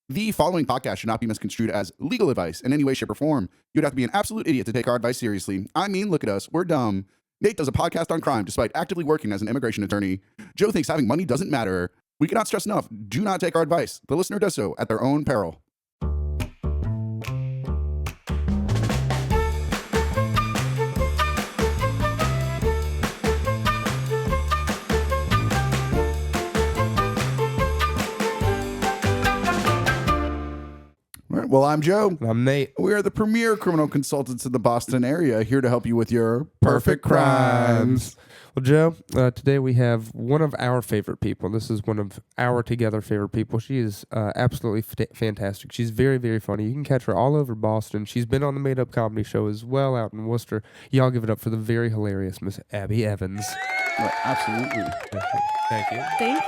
The following podcast should not be misconstrued as legal advice in any way, shape, or form. You'd have to be an absolute idiot to take our advice seriously. I mean, look at us. We're dumb. Nate does a podcast on crime despite actively working as an immigration attorney. Joe thinks having money doesn't matter. We cannot stress enough. Do not take our advice. The listener does so at their own peril. Well, I'm Joe. I'm Nate. We are the premier criminal consultants in the Boston area, here to help you with your perfect crimes. Well, Joe, today we have one of our favorite people. This is one of our together favorite people. She is absolutely fantastic. She's very, very funny. You can catch her all over Boston. She's been on the Made Up Comedy Show as well out in Worcester. Y'all give it up for the very hilarious Miss Abby Evans. Well, absolutely. Thank you. Thank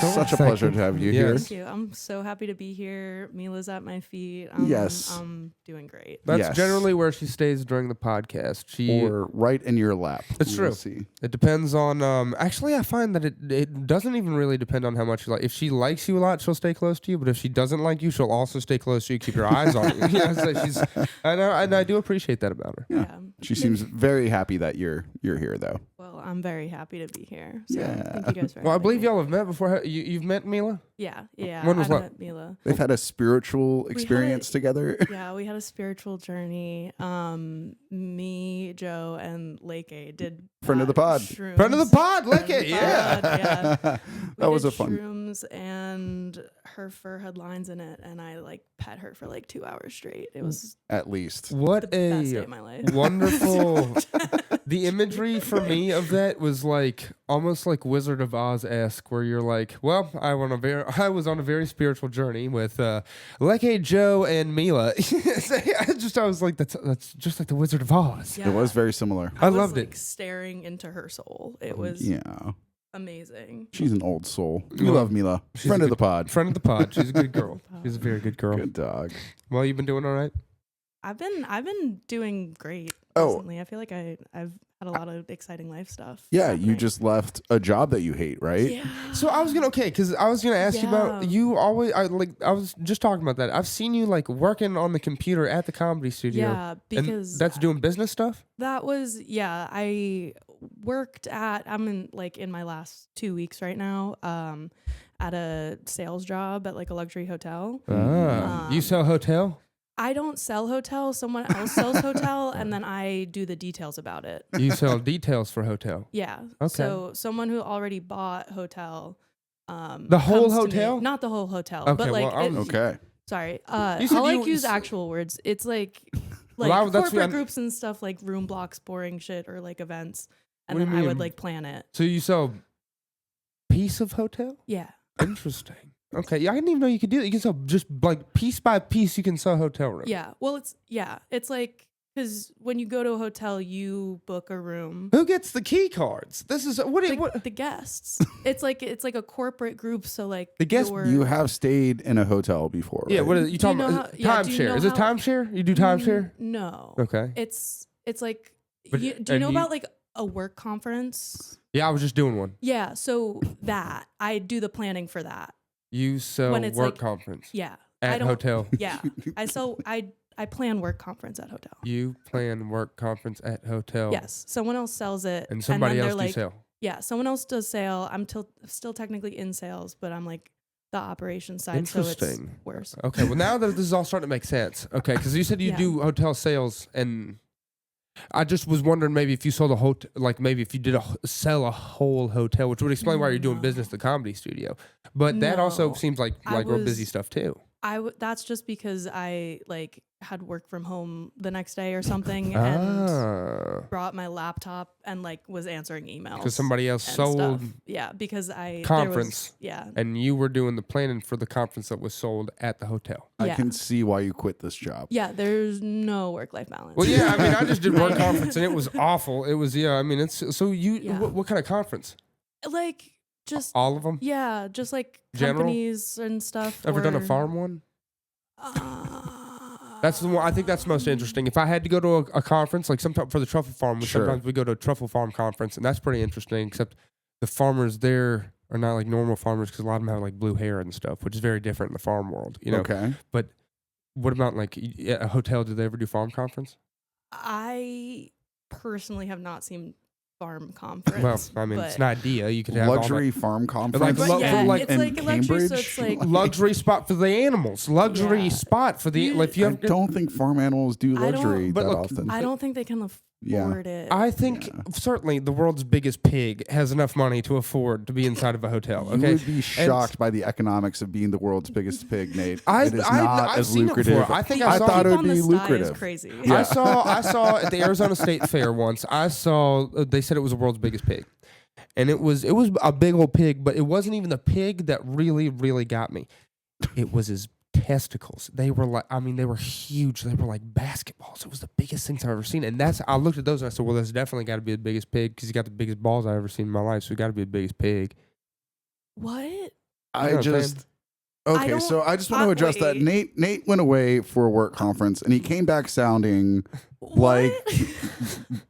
you. Such a pleasure to have you here. Thank you. I'm so happy to be here. Mila's at my feet. Yes. I'm doing great. That's generally where she stays during the podcast. Or right in your lap. It's true. See. It depends on... actually, I find that it doesn't even really depend on how much you like. If she likes you a lot, she'll stay close to you. But if she doesn't like you, she'll also stay close to you, keep your eyes on you. So I do appreciate that about her. Yeah. She seems very happy that you're here, though. Well, I'm very happy to be here. So Yeah. thank you guys for Well, I having believe me. y'all have met before. You've met Mila? Yeah. When was I that? met Mila. They've had a spiritual experience together. Yeah, we had a spiritual journey. Me, Joe, and Lake did Friend of the pod. Shrooms. Friend of the pod, Lake Friend of the yeah. pod, yeah. That was did a fun. Shrooms, and her fur had lines in it, and I pet her for 2 hours straight. It was At least. What the best day a of my life. wonderful... The imagery for me of that was almost like Wizard of Oz-esque, where you're like, well, I was on a very spiritual journey with Leke, Joe, and Mila. I was like, that's just like the Wizard of Oz. Yeah. It was very similar. I loved it. Staring into her soul. It was amazing. She's an old soul. We love Mila. Friend of the pod. Friend of the pod. She's a good girl. She's a very good girl. Good dog. Well, you've been doing all right? I've been doing great Oh. recently. I feel like I've had a lot of exciting life stuff. Yeah, happening. you just left a job that you hate, right? Yeah. So I was gonna ask you about you always. I was just talking about that. I've seen you working on the computer at the comedy studio. Yeah, because and that's doing business stuff. That was I worked at in my last 2 weeks right now at a sales job at a luxury hotel. You sell hotel? I don't sell hotel. Someone else sells hotel, and then I do the details about it. You sell details for hotel. Yeah. Okay. So someone who already bought hotel. The whole comes to hotel? me. Not the whole hotel, Okay, but Okay. Sorry. You said I'll you- use actual words. It's Well, corporate groups and stuff, room blocks, boring shit, or events, and What do then you I would mean? plan it. So you sell piece of hotel? Yeah. Interesting. Okay, yeah, I didn't even know you could do that. You can sell just piece by piece. You can sell hotel rooms. Yeah. Well, it's because when you go to a hotel, you book a room. Who gets the key cards? This is what The guests. It's like a corporate group. So the guests. You have stayed in a hotel before, Yeah, right? what is it? You talking about timeshare? Is it timeshare? You do timeshare? No. Okay. It's like. But- Do you and know you- about a work conference? Yeah, I was just doing one. Yeah. So that I do the planning for that. You sell When it's work conference Yeah. at hotel. Yeah. I plan work conference at hotel. You plan work conference at hotel. Yes. Someone else sells it. And somebody then else they're do sell. Yeah. Someone else does sale. I'm still technically in sales, but I'm the operations side. So it's Interesting. worse. Okay, well now that this is all starting to make sense. Okay, because you said you Yeah. do hotel sales, and I just was wondering maybe if you sold a hotel, maybe if you did sell a whole hotel, which would explain why you're doing business at the comedy studio. But that also No. seems like real busy stuff too. That's just because I had work from home the next day or something and brought my laptop and was answering emails. Because somebody else and sold stuff. Yeah, because conference. Yeah. And you were doing the planning for the conference that was sold at the hotel. I Yeah. can see why you quit this job. Yeah, there's no work-life balance. Well, yeah, I mean, I just did work conference and it was awful. It was, I mean, it's so you. Yeah. What kind of conference? Just All of them. yeah, just General? companies and stuff. Ever done a or- farm one? That's the one. I think that's most interesting. If I had to go to a conference, sometimes for the truffle farm, Sure. sometimes we go to a truffle farm conference, and that's pretty interesting. Except the farmers there are not like normal farmers because a lot of them have like blue hair and stuff, which is very different in the farm world. You know. Okay. But what about like a hotel? Did they ever do farm conference? I personally have not seen farm conference. Well, I mean, it's but- an idea. You could have Luxury farm conference. Like, yeah, like it's in like a luxury, so Cambridge? it's like luxury spot for the animals. Luxury Yeah. spot for the You- like. If you I have, don't think farm animals do I don't- luxury But that look, often. I don't think they can afford it. I think certainly the world's biggest pig has enough money to afford to be inside of a hotel. You Okay, would be shocked by the economics of being the world's biggest pig, Nate. I've It is not I've as seen lucrative. it before. I think Yeah, I I saw thought it. it would on the be sty is lucrative. crazy. Yeah. I saw at the Arizona State Fair once. I saw they said it was the world's biggest pig, and it was a big old pig, but it wasn't even the pig that really got me. It was his testicles. They were like, I mean, they were huge. They were like basketballs. It was the biggest things I've ever seen, and I looked at those and I said, well, that's definitely got to be the biggest pig because he got the biggest balls I've ever seen in my life. So he got to be the biggest pig. What? I just okay. don't- So I just want to address that. wait. Nate went away for a work conference and he came back sounding like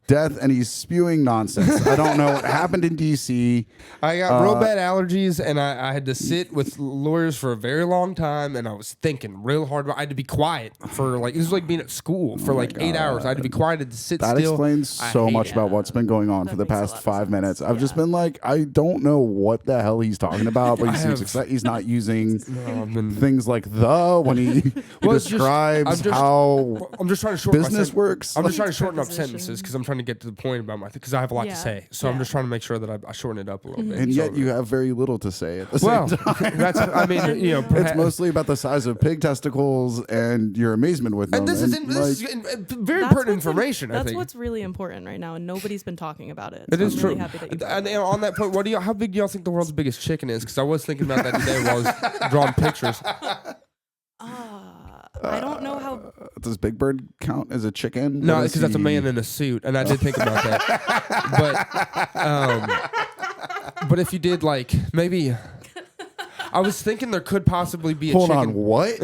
death, and he's spewing nonsense. I don't know what happened in DC. I got real bad allergies, and I had to sit with lawyers for a very long time, and I was thinking real hard. I had to be quiet for like, it was like being at school for like 8 hours. I had to be quiet and sit That still. explains I so hate much it. about what's been going on That for the makes a past lot of 5 sense. minutes. I've just Yeah. been like, I don't know what the hell he's talking about, but he I seems have- excited. He's not using No, I've been- things like the when he Well, it's just- describes I'm just- how I'm just trying to shorten my business sentence. works. I'm just trying to Each shorten up preposition. sentences because I'm trying to get to the point about my because I have a lot Yeah. to say. So I'm Yeah. just trying to make sure that I shorten it up a little bit. And So- yet you have very little to say at the well, same time. that's I mean you know It's perhaps- mostly about the size of pig testicles and your amazement with them. and this is And, this like, is very That's important what's im- information. I That's think what's really important right now, and nobody's been talking about it. it so is I'm true. Really happy that you brought And it up. on that point, what do you? How big do y'all think the world's biggest chicken is? Because I was thinking about that today while I was drawing pictures. I don't know how. does Big Bird count as a chicken? No, What because is that's a he? man in a suit, and I did think about that. But if you did like maybe, I was thinking there could possibly be a Hold chicken. on, what?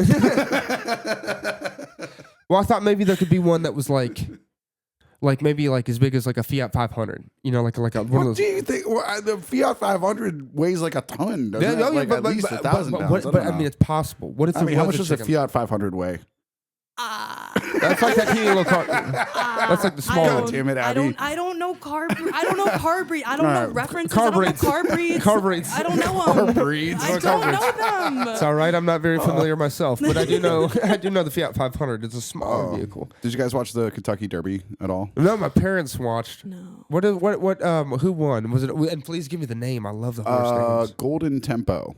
Well, I thought maybe there could be one that was like maybe like as big as like a Fiat 500. You know, like a one of What those. do you think? Well, the Fiat 500 weighs like a ton, doesn't it? oh, Like at least 1,000 pounds. But I mean, it's possible. What if I it mean, how was much a does a chicken? Fiat 500 weigh? That's like that teeny little car. That's like the small I one. don't, Damn it, I Abby. don't know car. I don't know car breed. I don't know Alright, references. car I don't know breeds. car breeds. Car breeds. I don't know Car them. breeds. I don't know them. It's all right. I'm not very familiar myself, but I do know the Fiat 500. It's a smaller vehicle. Did you guys watch the Kentucky Derby at all? No, my parents watched. No. Who won? Was it? And please give me the name. I love the horse names. Golden Tempo.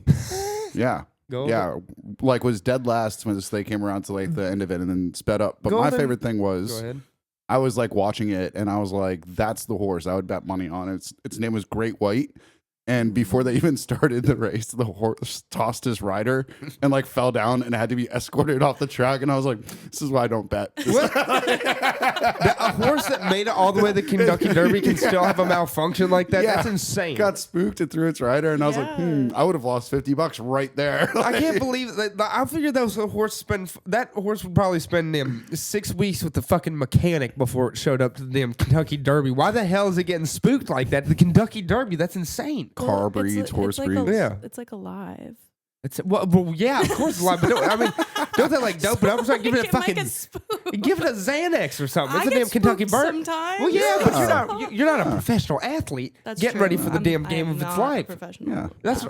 Yeah. Golden- Yeah, like was dead last when they came around to like the end of it and then sped up. But my Golden- favorite thing Go was ahead. I was like watching it and I was like, that's the horse I would bet money on. Its name was Great White. And before they even started the race, the horse tossed his rider and like fell down and had to be escorted off the track. And I was like, this is why I don't bet. A horse that made it all the way to the Kentucky Derby can still have a malfunction like that? Yeah. That's insane. Got spooked and threw its rider. And I was like, I would have lost $50 right there. I can't believe that. I figured that was a horse that horse would probably spend 6 weeks with the fucking mechanic before it showed up to the damn Kentucky Derby. Why the hell is it getting spooked like that? The Kentucky Derby, that's insane. Car breeds, horse like breeds. Yeah. It's like alive. It's well, yeah, of course, a lot. But don't they like dope it up? Give it a Make fucking, like a spook. give it a Xanax or something. It's I a damn get Kentucky spooked bird. sometimes. Well, yeah, but you're not a professional athlete That's getting true. ready for the damn I game am of its not a life. professional. Yeah. That's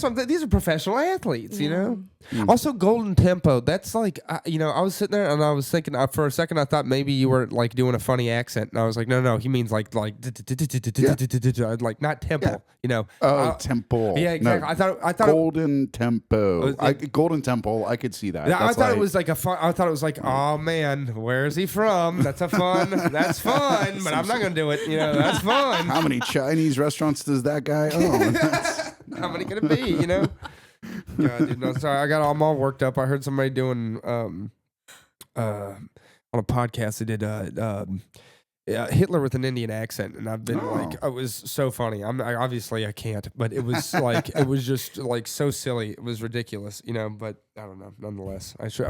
what these are professional athletes, you know. Mm. Also, Golden Tempo. That's like I was sitting there and I was thinking for a second I thought maybe you were like doing a funny accent, and I was like, no, he means like not tempo, you know. Oh, Temple. Yeah, exactly. No, I thought. Golden Tempo. Was it- Golden Temple. I could see that. Yeah, I That's thought like- it was like a fun. I thought it was like, oh man, where is he from? That's fun. That's fun. But I'm not gonna do it. You know, that's fun. How many Chinese restaurants does that guy own? How many can it be? You know. God, dude, no, sorry. I'm all worked up. I heard somebody doing on a podcast. They did Hitler with an Indian accent, and I've been like, it was so funny. Obviously I can't, but it was like it was just like so silly. It was ridiculous, you know. But I don't know. Nonetheless, I should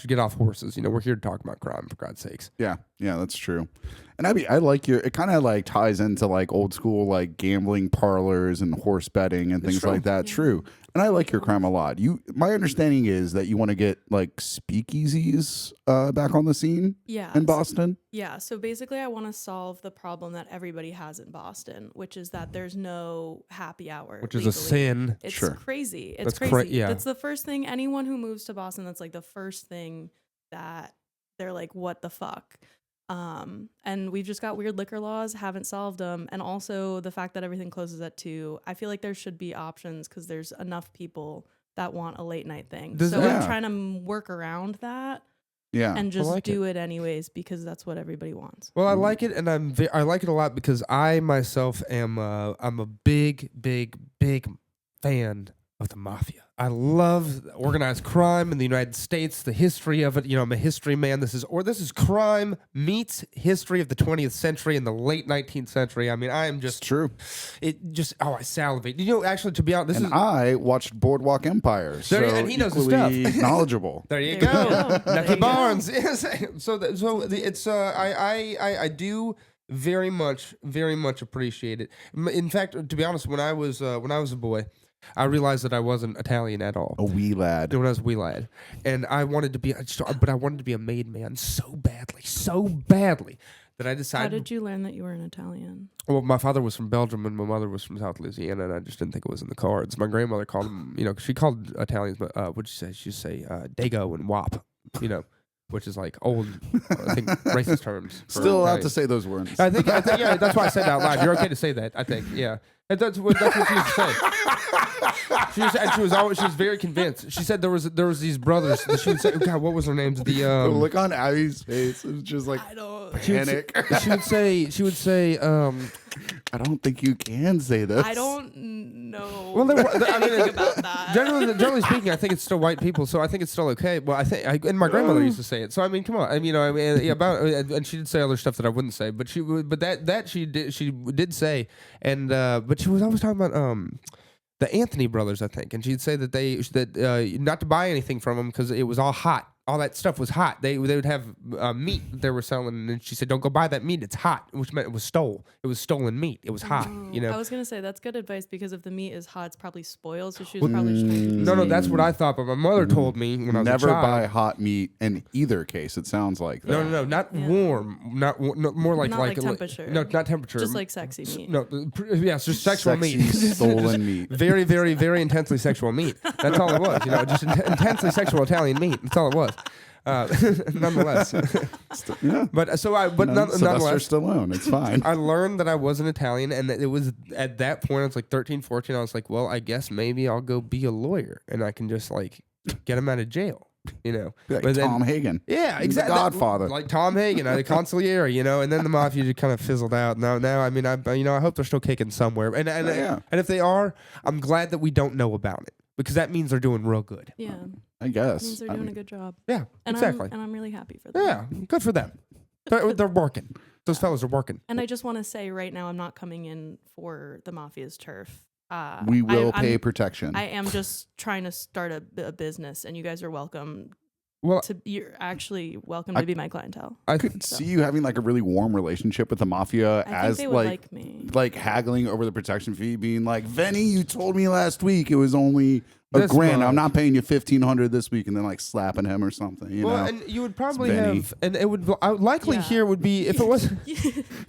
get off horses. You know, we're here to talk about crime, for God's sakes. Yeah, that's true. And I like it kind of like ties into like old school like gambling parlors and horse betting and things true. like that. True. And I like your crime a lot. My understanding is that you want to get like speakeasies back on the scene in Boston. Yeah, so basically I want to solve the problem that everybody has in Boston, which is that there's no happy hour. Which is a legally. sin. It's Sure. crazy. That's It's crazy. yeah. That's the first thing anyone who moves to Boston, that's like the first thing that they're like, what the fuck? And we've just got weird liquor laws, haven't solved them. And also the fact that everything closes at 2, I feel like there should be options because there's enough people that want a late night thing. So Yeah. I'm trying to work around that. Yeah. And just like do it anyways because that's what everybody wants. Well, I like it, and I like it a lot because I myself am I'm a big fan of the mafia. I love organized crime in the United States, the history of it. You know, I'm a history man. This is crime meets history of the 20th century and the late 19th century. I mean, I am just True. I salivate. You know, actually, to be honest, I watched Boardwalk Empire, so and he knows his equally stuff. knowledgeable. There you There you go. go. There Nephew you go. Barnes. Yes. It's I do very much appreciate it. In fact, to be honest, when I was a boy, I realized that I wasn't Italian at all. A wee lad. When I was a wee lad, and I wanted to be a made man so badly that I How decided. did you learn that you were an Italian? Well, my father was from Belgium and my mother was from South Louisiana, and I just didn't think it was in the cards. My grandmother called them, you know, she called Italians, what'd she say? She'd say Dago and Wop, you know, which is like old, I think, racist terms. for Still allowed Italians. to say those words. I think, yeah, that's why I said it out loud. You're okay to say that, I think, yeah. And that's what she used to say. She was very convinced. She said there was these brothers. She would say, God, what was their names? The look on Abby's face is just like panic. She would say, I don't think you can say this. I don't know. Well, I mean, anything about that. generally speaking, I think it's still white people, so I think it's still okay. Well, and my grandmother used to say it. So I mean, come on. I mean, and she did say other stuff that I wouldn't say, but she did say, and but she was always talking about the Anthony brothers, I think, and she'd say that not to buy anything from them because it was all hot. All that stuff was hot. They would have meat that they were selling, and she said, "Don't go buy that meat. It's hot," which meant it was stolen. It was stolen meat. It was hot. You know. I was gonna say that's good advice because if the meat is hot, it's probably spoiled. So she was probably just trying to No, that's what I thought. But my mother told me when I was Never a child. buy hot meat in either case. It sounds like that. No, not warm. No, more like Not like temperature. No, not temperature. just like sexy meat. No, yes, just sexual Sexy, meat. stolen meat. Very, very, very intensely sexual meat. That's all it was. You know, just intensely sexual Italian meat. That's all it was. Nonetheless, Yeah. but Sylvester nonetheless, Stallone. It's fine. I learned that I wasn't Italian, and that it was at that point. I was like 13, 14. I was like, well, I guess maybe I'll go be a lawyer, and I can just like get him out of jail. You know, Like but then- Tom Hagen. Yeah, The exactly. Godfather. Like Tom Hagen, the consigliere, you know, and then the mafia just kind of fizzled out. Now, I mean, I hope they're still kicking somewhere. And Yeah. and if they are, I'm glad that we don't know about it because that means they're doing real good. Yeah, I guess. means they're doing a good job. Yeah, And exactly. I'm really happy for them. Yeah, good for them. They're working. Those fellas are working. And I just want to say right now, I'm not coming in for the mafia's turf. We will I'm- pay protection. I am just trying to start a business, and you guys are welcome. Well, You're actually welcome to be my clientele. I could see you having like a really warm relationship with the mafia I think as they would like me. like haggling over the protection fee, being like, Venny, you told me last week it was only This $1,000. I'm much. not paying you $1,500 this week, and then like slapping him or something. You know, and you would probably Benny. have, and it would likely Yeah. here would be if it was.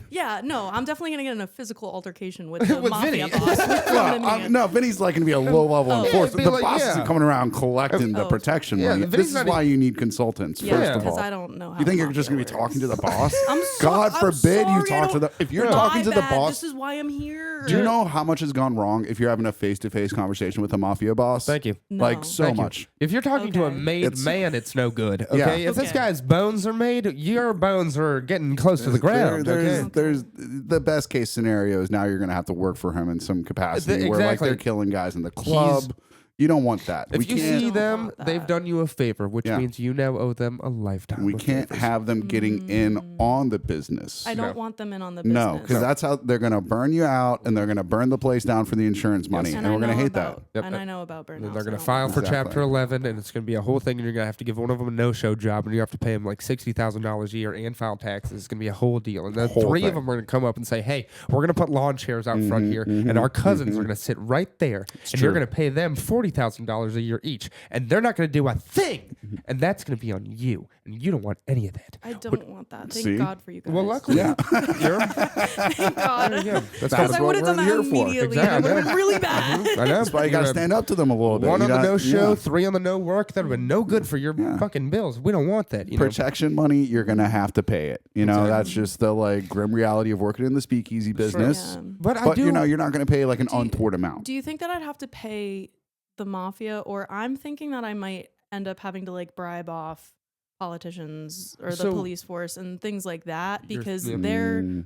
Yeah, no, I'm definitely gonna get in a physical altercation with the With mafia Vinny. boss. no, Vinny's like going to be a low level Oh. enforcer. it'd be The like, boss yeah. isn't coming around collecting the Oh. protection Yeah, money. Vinny's This is not why you need consultants. Yeah, first of because all, I don't know how. you think you're just going going to be talking to the boss? I'm God I'm forbid you sorry, talk to the. If you're My talking to the bad, boss, This is why I'm here. do you know how much has gone wrong if you're having a face-to-face conversation with a mafia boss? Thank you. No. Like so Thank you. much. If you're talking to a Okay. made It's- man, it's no good. Okay. Yeah. If this Okay. guy's bones are made, your bones are getting close to the ground. Okay. There's the best case scenario is now you're going to have to work for him in some capacity where like Exactly. they're killing guys in the club. You don't want that. If you can't- see them, want that. they've done you a favor, which Yeah. means you now owe them a lifetime. We of can't favors. have them getting in on the business. I don't No. want them in on the business. No, because that's how they're going to burn you out, and they're going to burn the place down for the insurance money, and I we're going to know hate about, that. Yep. And I know about burnouts. And then they're going I to don't file want for that. Exactly. Chapter 11, and it's going to be a whole thing, and you're going to have to give one of them a no-show job, and you have to pay them like $60,000 a year and file taxes. It's going to be a whole deal. And then Whole three of thing. them are going to come up and say, hey, we're going to put lawn chairs out front here, and our cousins are going to sit right there, and you're true. going to pay them $40,000 a year each, and they're not going to do a thing, and that's going to be on you, and you don't want any of that. I don't want that. Thank See? God for you guys. Well, luckily, Yeah. Thank God. there you go. That's Because I what would have done we're that here for. immediately. Exactly. It would have been really bad. I know. That's why you got to stand up to them a little bit. One You on the gotta- no-show, yeah. 3 on the no-work. That would have been no good for your fucking bills. We don't want that. You know? Protection money, you're going to have to pay it. You know, Exactly. that's just the like grim reality of working in the speakeasy business. Yeah. But I But do. you know, you're not going to pay like an Do you- untoward amount. Do you think that I'd have to pay the mafia, or I'm thinking that I might end up having to like bribe off politicians or the So- police force and things like that You're- because yeah. they're Mm.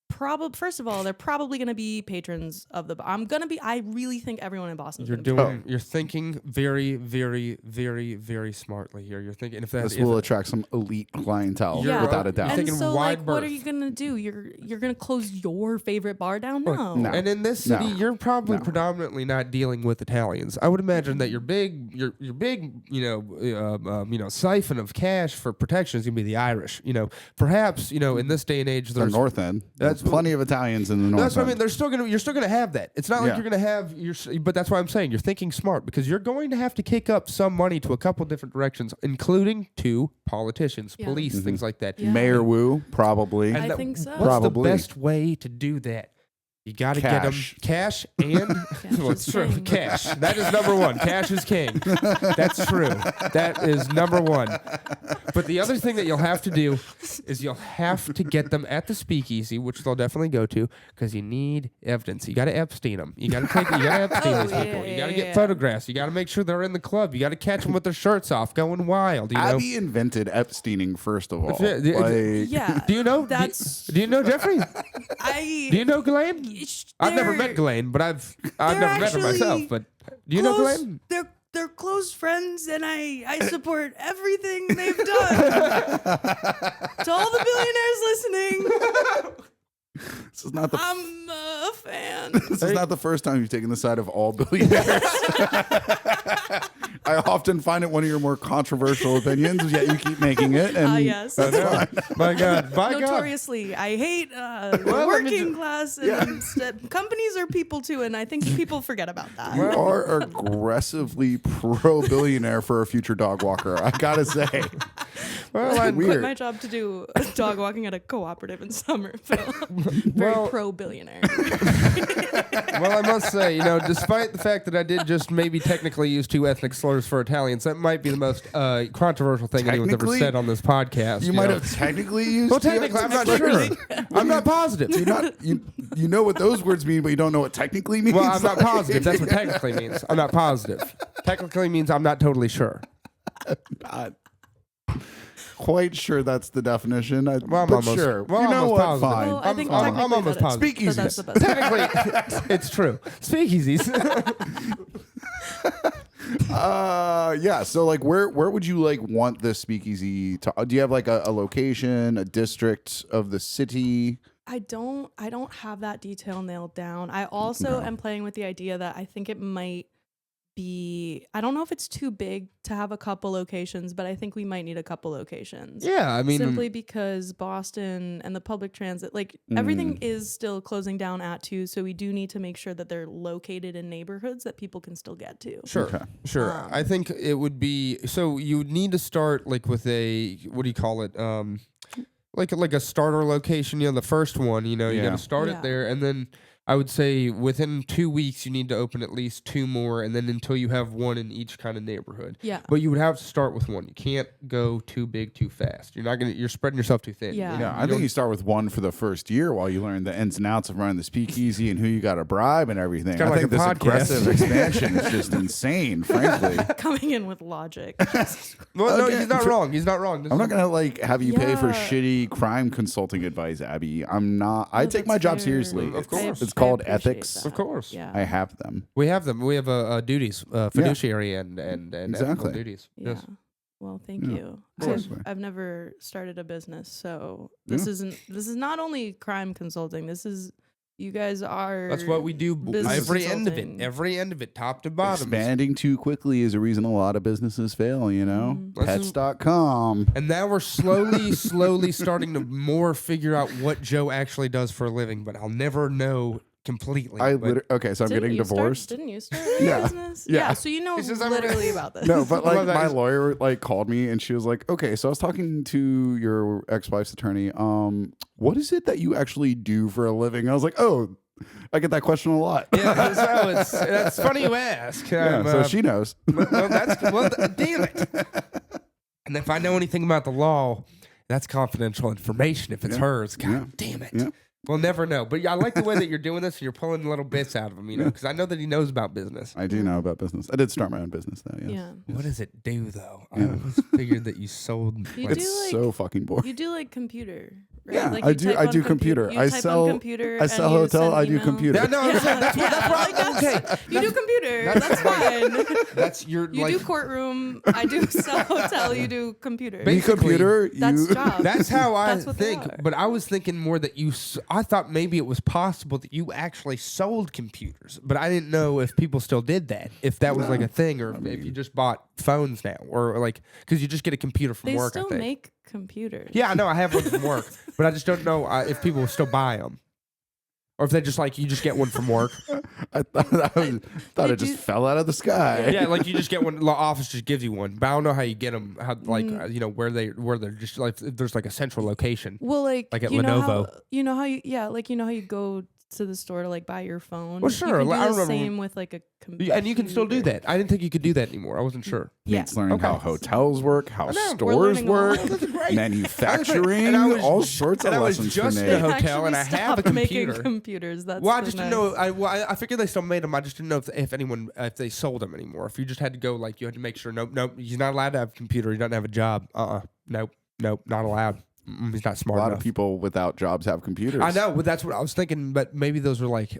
probably, first of all, they're probably going to be patrons of the. I really think everyone in Boston. You're doing. You're thinking very, very, very, very smartly here. You're thinking if This that will attract some elite clientele, You're without a right. doubt. You're And thinking so, wide like, what are berth. you gonna do? You're gonna close your favorite bar down? No. No. And in this city, No. you're probably No. predominantly not dealing with Italians. I would imagine that your big, siphon of cash for protection is gonna be the Irish. You know, perhaps in this day and age, The there's North End. There's That's- plenty of Italians in the North That's what I End. mean. You're still gonna have that. It's not like Yeah. you're gonna have but that's why I'm saying you're thinking smart because you're going to have to kick up some money to a couple different directions, including to politicians, Yeah. police, things like that. Yeah. Mayor Wu, probably. I think so. What's Probably. the best way to do that? You got to get them cash and well, it's is true. king. Cash. That is number one. Cash is king. That's true. That is number one. But the other thing that you'll have to do is you'll have to get them at the Speakeasy, which they'll definitely go to, because you need evidence. You got to Epstein them. You got to Epstein Oh, these yeah, people. You yeah, got to yeah. get photographs. You got to make sure they're in the club. You got to catch them with their shirts off, going wild. You know. Abby invented Epsteining, first of all. Yeah, Like, Yeah. Do you know? That's Do you know Jeffrey? Do you know Ghislaine? I've never met Ghislaine, but I've they're never met her myself. actually But do you know Ghislaine? They're close friends, and I support everything they've done. To all the billionaires listening, this is not the I'm a fan. this is not the first time you've taken the side of all billionaires. I often find it one of your more controversial opinions, yet you keep making it. And Yes. that's fine. My God, by God. Notoriously, I hate the Well, let me working class, and companies are people too, and I think people forget about that. You are aggressively pro-billionaire for a future dog walker. I gotta say, Well, I, Quit weird. my job to do dog walking at a cooperative in Somerville. Very Well- pro-billionaire. I must say, despite the fact that I did just maybe technically use 2 ethnic slurs for Italians, that might be the most controversial thing anyone's ever Technically? said on this podcast. You might have technically used. Well, the technically, I'm not ethnic sure. I'm not positive. You're not. You know what those words mean, but you don't know what technically means. Well, I'm not positive. That's what technically means. I'm not positive. Technically means I'm not totally sure. Not quite sure that's the definition. Well, I'm but almost, sure. well, You I'm know almost what? positive. Fine. Well, I think I'm technically almost that positive. is- Speakeasies. that's the best. Technically, it's true. Speakeasies. Yeah. So, like, where would you like want this speakeasy to? Do you have like a location, a district of the city? I don't have that detail nailed down. I also am playing with the idea that I think it might be, I don't know if it's too big to have a couple locations, but I think we might need a couple locations. Yeah, I mean, Simply because Boston and the public transit, like everything is still closing down at 2, so we do need to make sure that they're located in neighborhoods that people can still get to. Sure, Okay. sure. I think it would be so. You would need to start like with a what do you call it? Like a starter location. The first one. You got Yeah. to start Yeah. it there, and then I would say within 2 weeks you need to open at least 2 more, and then until you have one in each kind of neighborhood. Yeah. But you would have to start with one. You can't go too big too fast. You're spreading yourself too thin. Yeah. Yeah, I think you start with one for the first year while you learn the ins and outs of running the speakeasy and who you got to bribe and everything. kinda I like think a this podcast. aggressive expansion is just insane, frankly. Coming in with logic. Well, no, Okay. he's not wrong. He's not wrong. This I'm is- not gonna like have you pay for Yeah. shitty crime consulting advice, Abby. I'm not. I No, take my that's job fair. seriously. Of course. It's called appreciate ethics. that. Of course. Yeah. I have them. We have them. We have duties, fiduciary and Exactly. ethical duties. Yeah. Yes. Well, thank Yeah. you. course. I've never started a business, so Yeah. this is not only crime consulting. This is you guys are. That's what we do. business Every end of it. consulting. Every end of it, top to bottom. Expanding too quickly is a reason a lot of businesses fail, you know? Mhm. Pets.com. And now we're slowly starting to more figure out what Joe actually does for a living, but I'll never know completely. Okay, so I'm Didn't getting you start- divorced. didn't you start a Yeah. business? Yeah. So you know It's just- literally about this. No, but I love like that. my lawyer like called me and she was like, "Okay, so I was talking to your ex-wife's attorney. What is it that you actually do for a living?" I was like, "Oh, I get that question a lot." Yeah, so that's funny you ask. Yeah, so she knows. Damn it. And if I know anything about the law, that's confidential information. If it's Yeah. hers, God Yeah. damn it. Yeah. We'll never know. But I like the way that you're doing this and you're pulling little bits out of him, you know, because I know that he knows about business. I do know about business. I did start my own business though. Yes. Yeah. What does it do, though? I Yeah. always figured that you sold. You like, do It's like- so fucking boring. You do like computer, right? Yeah, like I you do- type I on do computer. You I type sell- on computer. I sell and you hotel, send I do email. computer. Yeah, no, I'm saying that's what okay. You do computer. that's That's fine. That's your You like. do courtroom. I do sell hotel. You do computer. Me Basically, computer, That's you job. That's how I That's what they think. are. But I was thinking more that I thought maybe it was possible that you actually sold computers, but I didn't know if people still did that. If that was like a thing, or if you just bought phones now, or like because you just get a computer from They work. still I think. make computers. Yeah, I know. I have one from work, but I just don't know if people still buy them, or if they just like you just get one from work. I thought it just fell out of the sky. Yeah, like you just get one. The office just gives you one, but I don't know how you get them. How like you know where they're just like if there's like a central location. Well, like Like at you know how, Lenovo. you know how you like you know how you go to the store to like buy your phone. Well, sure, You can do I the remember same with like a computer. And you can still do that. I didn't think you could do that anymore. I wasn't sure. Yeah. It's learning Okay. how hotels work, how I know, we're stores learning a lot. work, Oh, that's great. manufacturing, And I was all ju- sorts of and I was lessons just for in me. a hotel and I Actually have a stopped making computer. computers. That's Well, I the just didn't nice- know. I figured they still made them. I just didn't know if anyone if they sold them anymore. If you just had to go like you had to make sure. Nope. He's not allowed to have a computer. He doesn't have a job. Nope. Not allowed. He's not A smart lot enough. of people without jobs have computers. I know, but that's what I was thinking. But maybe those are like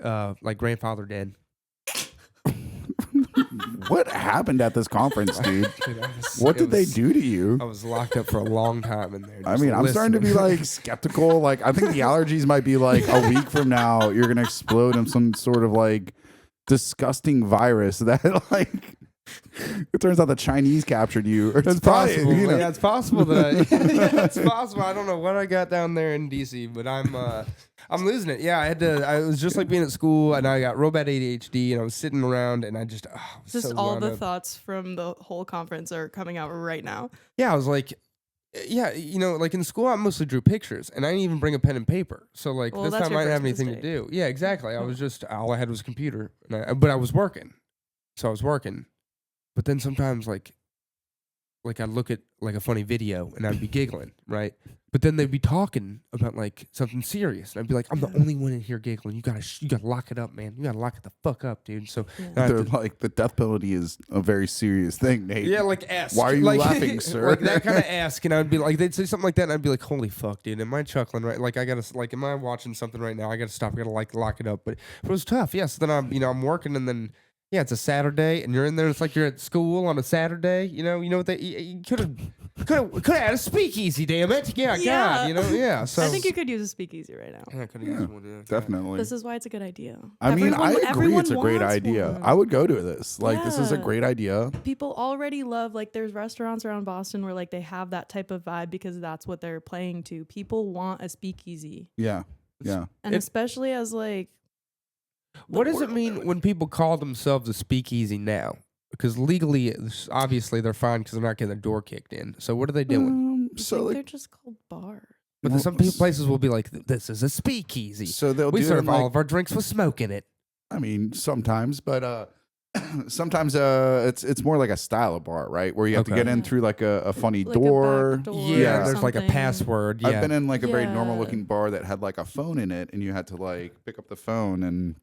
grandfather dead. What happened at this conference, dude? Dude, What did they do to you? I was locked up for a long time in there. I just mean, I'm starting to be listening. like skeptical. Like, I think the allergies might be like a week from now, you're going to explode in some sort of like disgusting virus that like, it turns out the Chinese captured you. Or It's probably, possible. you know. Yeah, it's possible that yeah, it's possible. I don't know what I got down there in DC, but I'm losing it. Yeah, I was just like being at school, and I got real bad ADHD, and I was sitting around, and I just was Just so all wound the up. thoughts from the whole conference are coming out right now. Yeah, I was like, yeah, you know, like in school, I mostly drew pictures, and I didn't even bring a pen and paper. So like Well, this that's time your I didn't have first anything to mistake. do. Yeah, exactly. I was just all I had was a computer, but I was working, so I was working. But then sometimes like I'd look at like a funny video and I'd be giggling, right? But then they'd be talking about like something serious, and I'd be like, "I'm the only one in here giggling. You gotta lock it up, man. You gotta lock it the fuck up, dude." So Yeah. I have They're to- like, the death penalty is a very serious thing, Nate. yeah, like ask. Why are you like, laughing, sir? Like that kind of ask, and I'd be like, they'd say something like that, and I'd be like, "Holy fuck, dude! Am I chuckling right? Like I gotta like, am I watching something right now? I gotta stop. I gotta like lock it up." But it was tough. Yeah. So then I'm working, and then. Yeah, it's a Saturday, and you're in there. It's like you're at school on a Saturday. You know what they you could have had a speakeasy. Damn it! Yeah, Yeah. God, you know, yeah. So I think you could use a speakeasy right now. Yeah, I could have Yeah, used one. Yeah, God. Definitely. This is why it's a good idea. I mean, I agree everyone it's a great wants idea. one. I would go to this. Like, this is a Yeah. great idea. People already love like there's restaurants around Boston where like they have that type of vibe because that's what they're playing to. People want a speakeasy. Yeah. Yeah. And It- especially as like What does it mean when people call themselves a speakeasy now? Because legally, obviously, they're fine because they're not getting their door kicked in. So what are they doing? I So think like, they're just called bars. But well, some places will be like, "This is a speakeasy. so they'll We do it serve in, all like, of our drinks with smoke in it." I mean, sometimes, but sometimes it's more like a style of bar, right? Where you have to Okay. get in through like a funny Like a door. back door Yeah, Yeah. or there's like a something. password. Yeah, I've been in like a very normal Yeah. looking bar that had like a phone in it, and you had to like pick up the phone and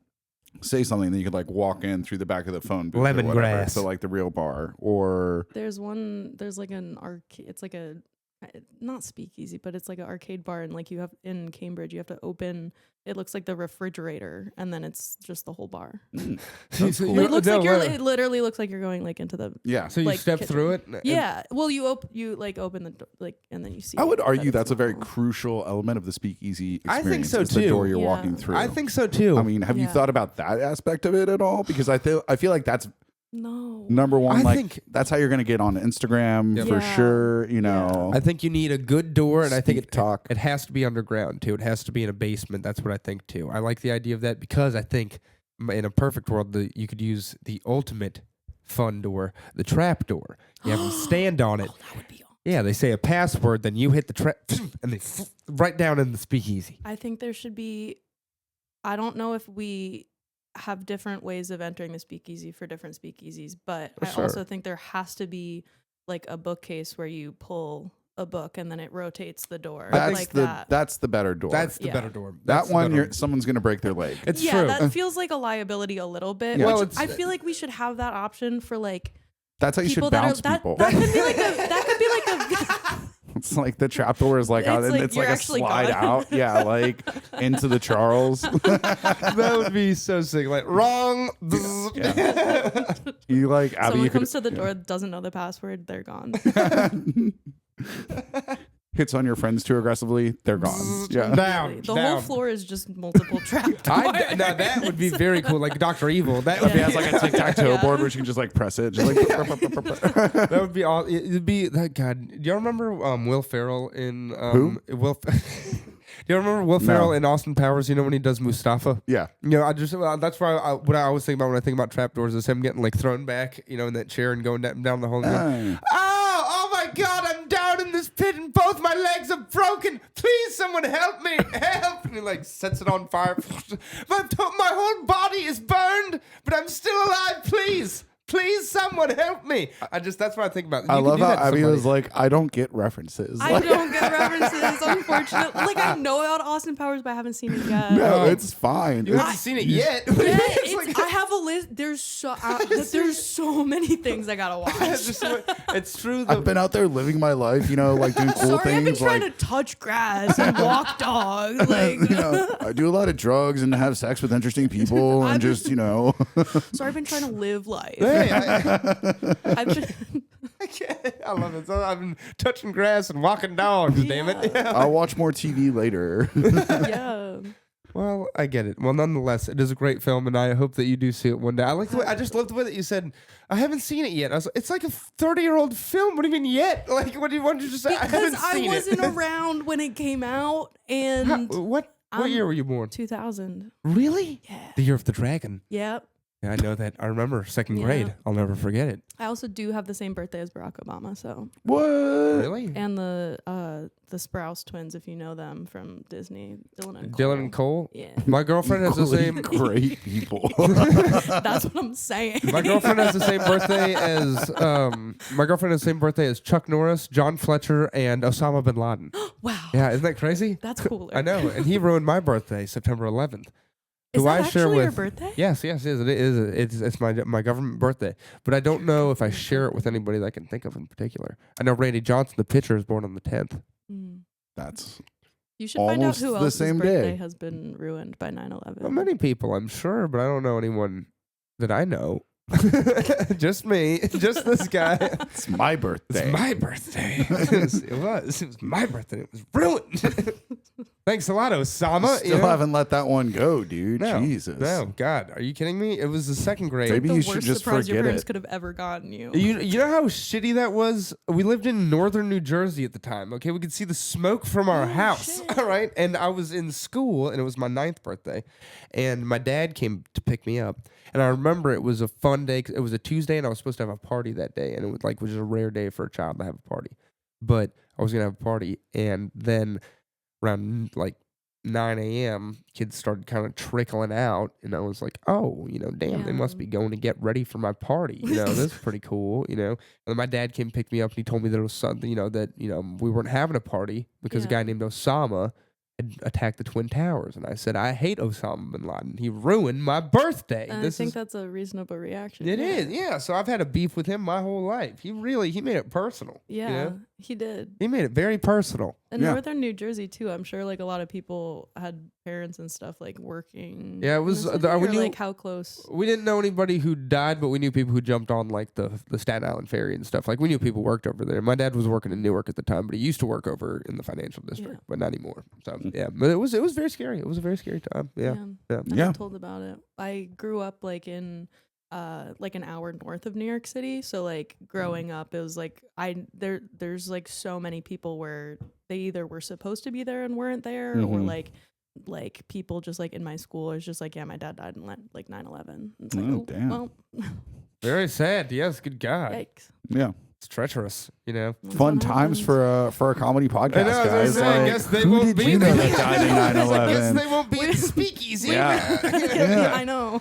say something, then you could like walk in through the back of the phone booth or whatever Lemongrass. to like the real bar. Or There's like an arcade. It's like a not speakeasy, but it's like an arcade bar, and like you have in Cambridge, you have to open. It looks like the refrigerator, and then it's just the whole bar. That's cool. It looks like it literally looks like you're going like into the Yeah. So you like, step kitchen. through it. Yeah. Well, you open the door, like, and then you see. I would argue that that's it's a very normal. crucial element of the speakeasy experience. I think so, is the too. door you're Yeah. walking through. I think so too. I mean, have you Yeah. thought about that aspect of it at all? Because I feel like that's No. number one. I like think- that's how you're going to get on Instagram Yep. for Yeah. sure. You know, I think you need a good door, and I think Talk. it has to be underground too. It has to be in a basement. That's what I think too. I like the idea of that because I think in a perfect world, you could use the ultimate fun door, the trap door. You have them stand on it. Oh, that would be. Yeah, they say a password, then you hit the trap, and they right down in the speakeasy. I think there should be. I don't know if we have different ways of entering the speakeasy for different speakeasies, but I Sure. also think there has to be like a bookcase where you pull a book and then it rotates the door that's like the that. that's the better door. That's the Yeah. better door. that That's the one. better- Someone's going to break their leg. It's yeah, true. that feels like a liability a little bit. Yeah. Well, Which it's- I feel like we should have that option for like That's how you people should bounce that are people. that could be like a that could be like a It's like the trap door is like, It's like it's you're like a actually slide gone. out. Yeah, like into the Charles. That would be so sick. Like wrong. You like Abby. someone You could comes to the door, doesn't know the password, they're gone. hits on your friends too aggressively. They're gone. Yeah. Down. The down. whole floor is just multiple trap doors. Now that would be very cool, like Dr. Evil. That would He has like a tic tac toe Yeah. board where you can just like press it. Just like that would be all. It'd be that. God, do you remember Will Ferrell in Who? Will? Do you remember Will Ferrell in Austin Powers? You know when he does Mustafa? yeah. You know, that's why what I always think about when I think about trapdoors is him getting like thrown back, you know, in that chair and going down the hole. And going, oh my God, I'm down in this pit and both my legs are broken. Please, someone help me, help! And he like sets it on fire. my whole body is burned, but I'm still alive. Please, someone help me. That's what I think about. I You could love do how that to Abby somebody. was like, I don't get references. I Like, don't get references, unfortunately. Like I know about Austin Powers, but I haven't seen it yet. no, it's fine. You haven't seen it yet. Yeah, It's it's, I have a list. There's so many things I gotta watch. It's true. I've been out there living my life, you know, like doing cool Sorry, I've been things. trying Like, to touch grass and walk dogs. Like, you know, I do a lot of drugs and have sex with interesting people and just, you know. sorry, I've been trying to live life. Hey, I've been, I love it. So I've been touching grass and walking dogs. Damn it. I'll watch more TV later. yeah. Well, I get it. Well, nonetheless, it is a great film, and I hope that you do see it one day. I just love the way that you said, I haven't seen it yet. I was like, it's like a 30-year-old film. What do you mean yet? Like, what do you want to just say? I Because haven't I seen wasn't it. around when it came out, and What year were you born? 2000. Really? Yeah. The Year of the Dragon. Yep. Yeah, I know that. I remember second Yeah. grade. I'll never forget it. I also do have the same birthday as Barack Obama, so What? Really? and the Sprouse twins, if you know them from Disney, Dylan and Cole. Dylan and Cole. Yeah, My girlfriend has the same. Great people. that's what I'm saying. My girlfriend has the same birthday as Chuck Norris, John Fletcher, and Osama bin Laden. Wow, Yeah, isn't that crazy? that's cooler. I know, and he ruined my birthday, September 11th. Is who that I share actually your with- birthday? Yes, it is. It's my government birthday, but I don't know if I share it with anybody that I can think of in particular. I know Randy Johnson, the pitcher, is born on the 10th. Mm. That's You should find out Almost who the else's same birthday day. has been ruined by 9/11. Well, many people, I'm sure, but I don't know anyone that I know. Just me, just this guy. it's my birthday. It's my birthday. It was my birthday. It was ruined. Thanks a lot, Osama. Still haven't let that one go, dude. No, Jesus. No, God, are you kidding me? It was the second grade. Maybe the you worst should just surprise your forget parents it. could have ever gotten you. You know how shitty that was? We lived in northern New Jersey at the time, okay? We could see the smoke from our house, shit. all right? And I was in school, and it was my 9th birthday, and my dad came to pick me up. And I remember it was a fun day. It was a Tuesday, and I was supposed to have a party that day, and it was just a rare day for a child to have a party. But I was going to have a party, and then around, 9 a.m., kids started kind of trickling out, and I was like, oh, damn, they must be going to get ready for my party. This is pretty cool, And then my dad came and picked me up, and he told me there was something, that we weren't having a party because a guy Yeah. named Osama had attacked the Twin Towers. And I said, I hate Osama bin Laden. He ruined my birthday. And I think that's a reasonable reaction. It is, yeah. So I've had a beef with him my whole life. He made it personal. Yeah, you know? he did. He made it very personal. In northern New Jersey too, I'm sure like a lot of people had parents and stuff like working. Yeah, it was. we knew like how close. We didn't know anybody who died, but we knew people who jumped on like the Staten Island ferry and stuff. Like we knew people worked over there. My dad was working in Newark at the time, but he used to work over in the financial district, but not anymore. So yeah, but it was very scary. It was a very scary time. Yeah. I'm told about it. I grew up like in like an hour north of New York City. So like growing up, it was like there's like so many people where they either were supposed to be there and weren't there, or like people just like in my school is just like, yeah, my dad died in like 9/11. It's like, damn. Well, very sad. Yes, good God. yikes. Yeah. It's treacherous, you know. Fun times for a comedy podcast, I know, guys. I guess they who won't did be you know there. that died in I guess 9/11? they won't be in Speakeasy. Yeah, I know.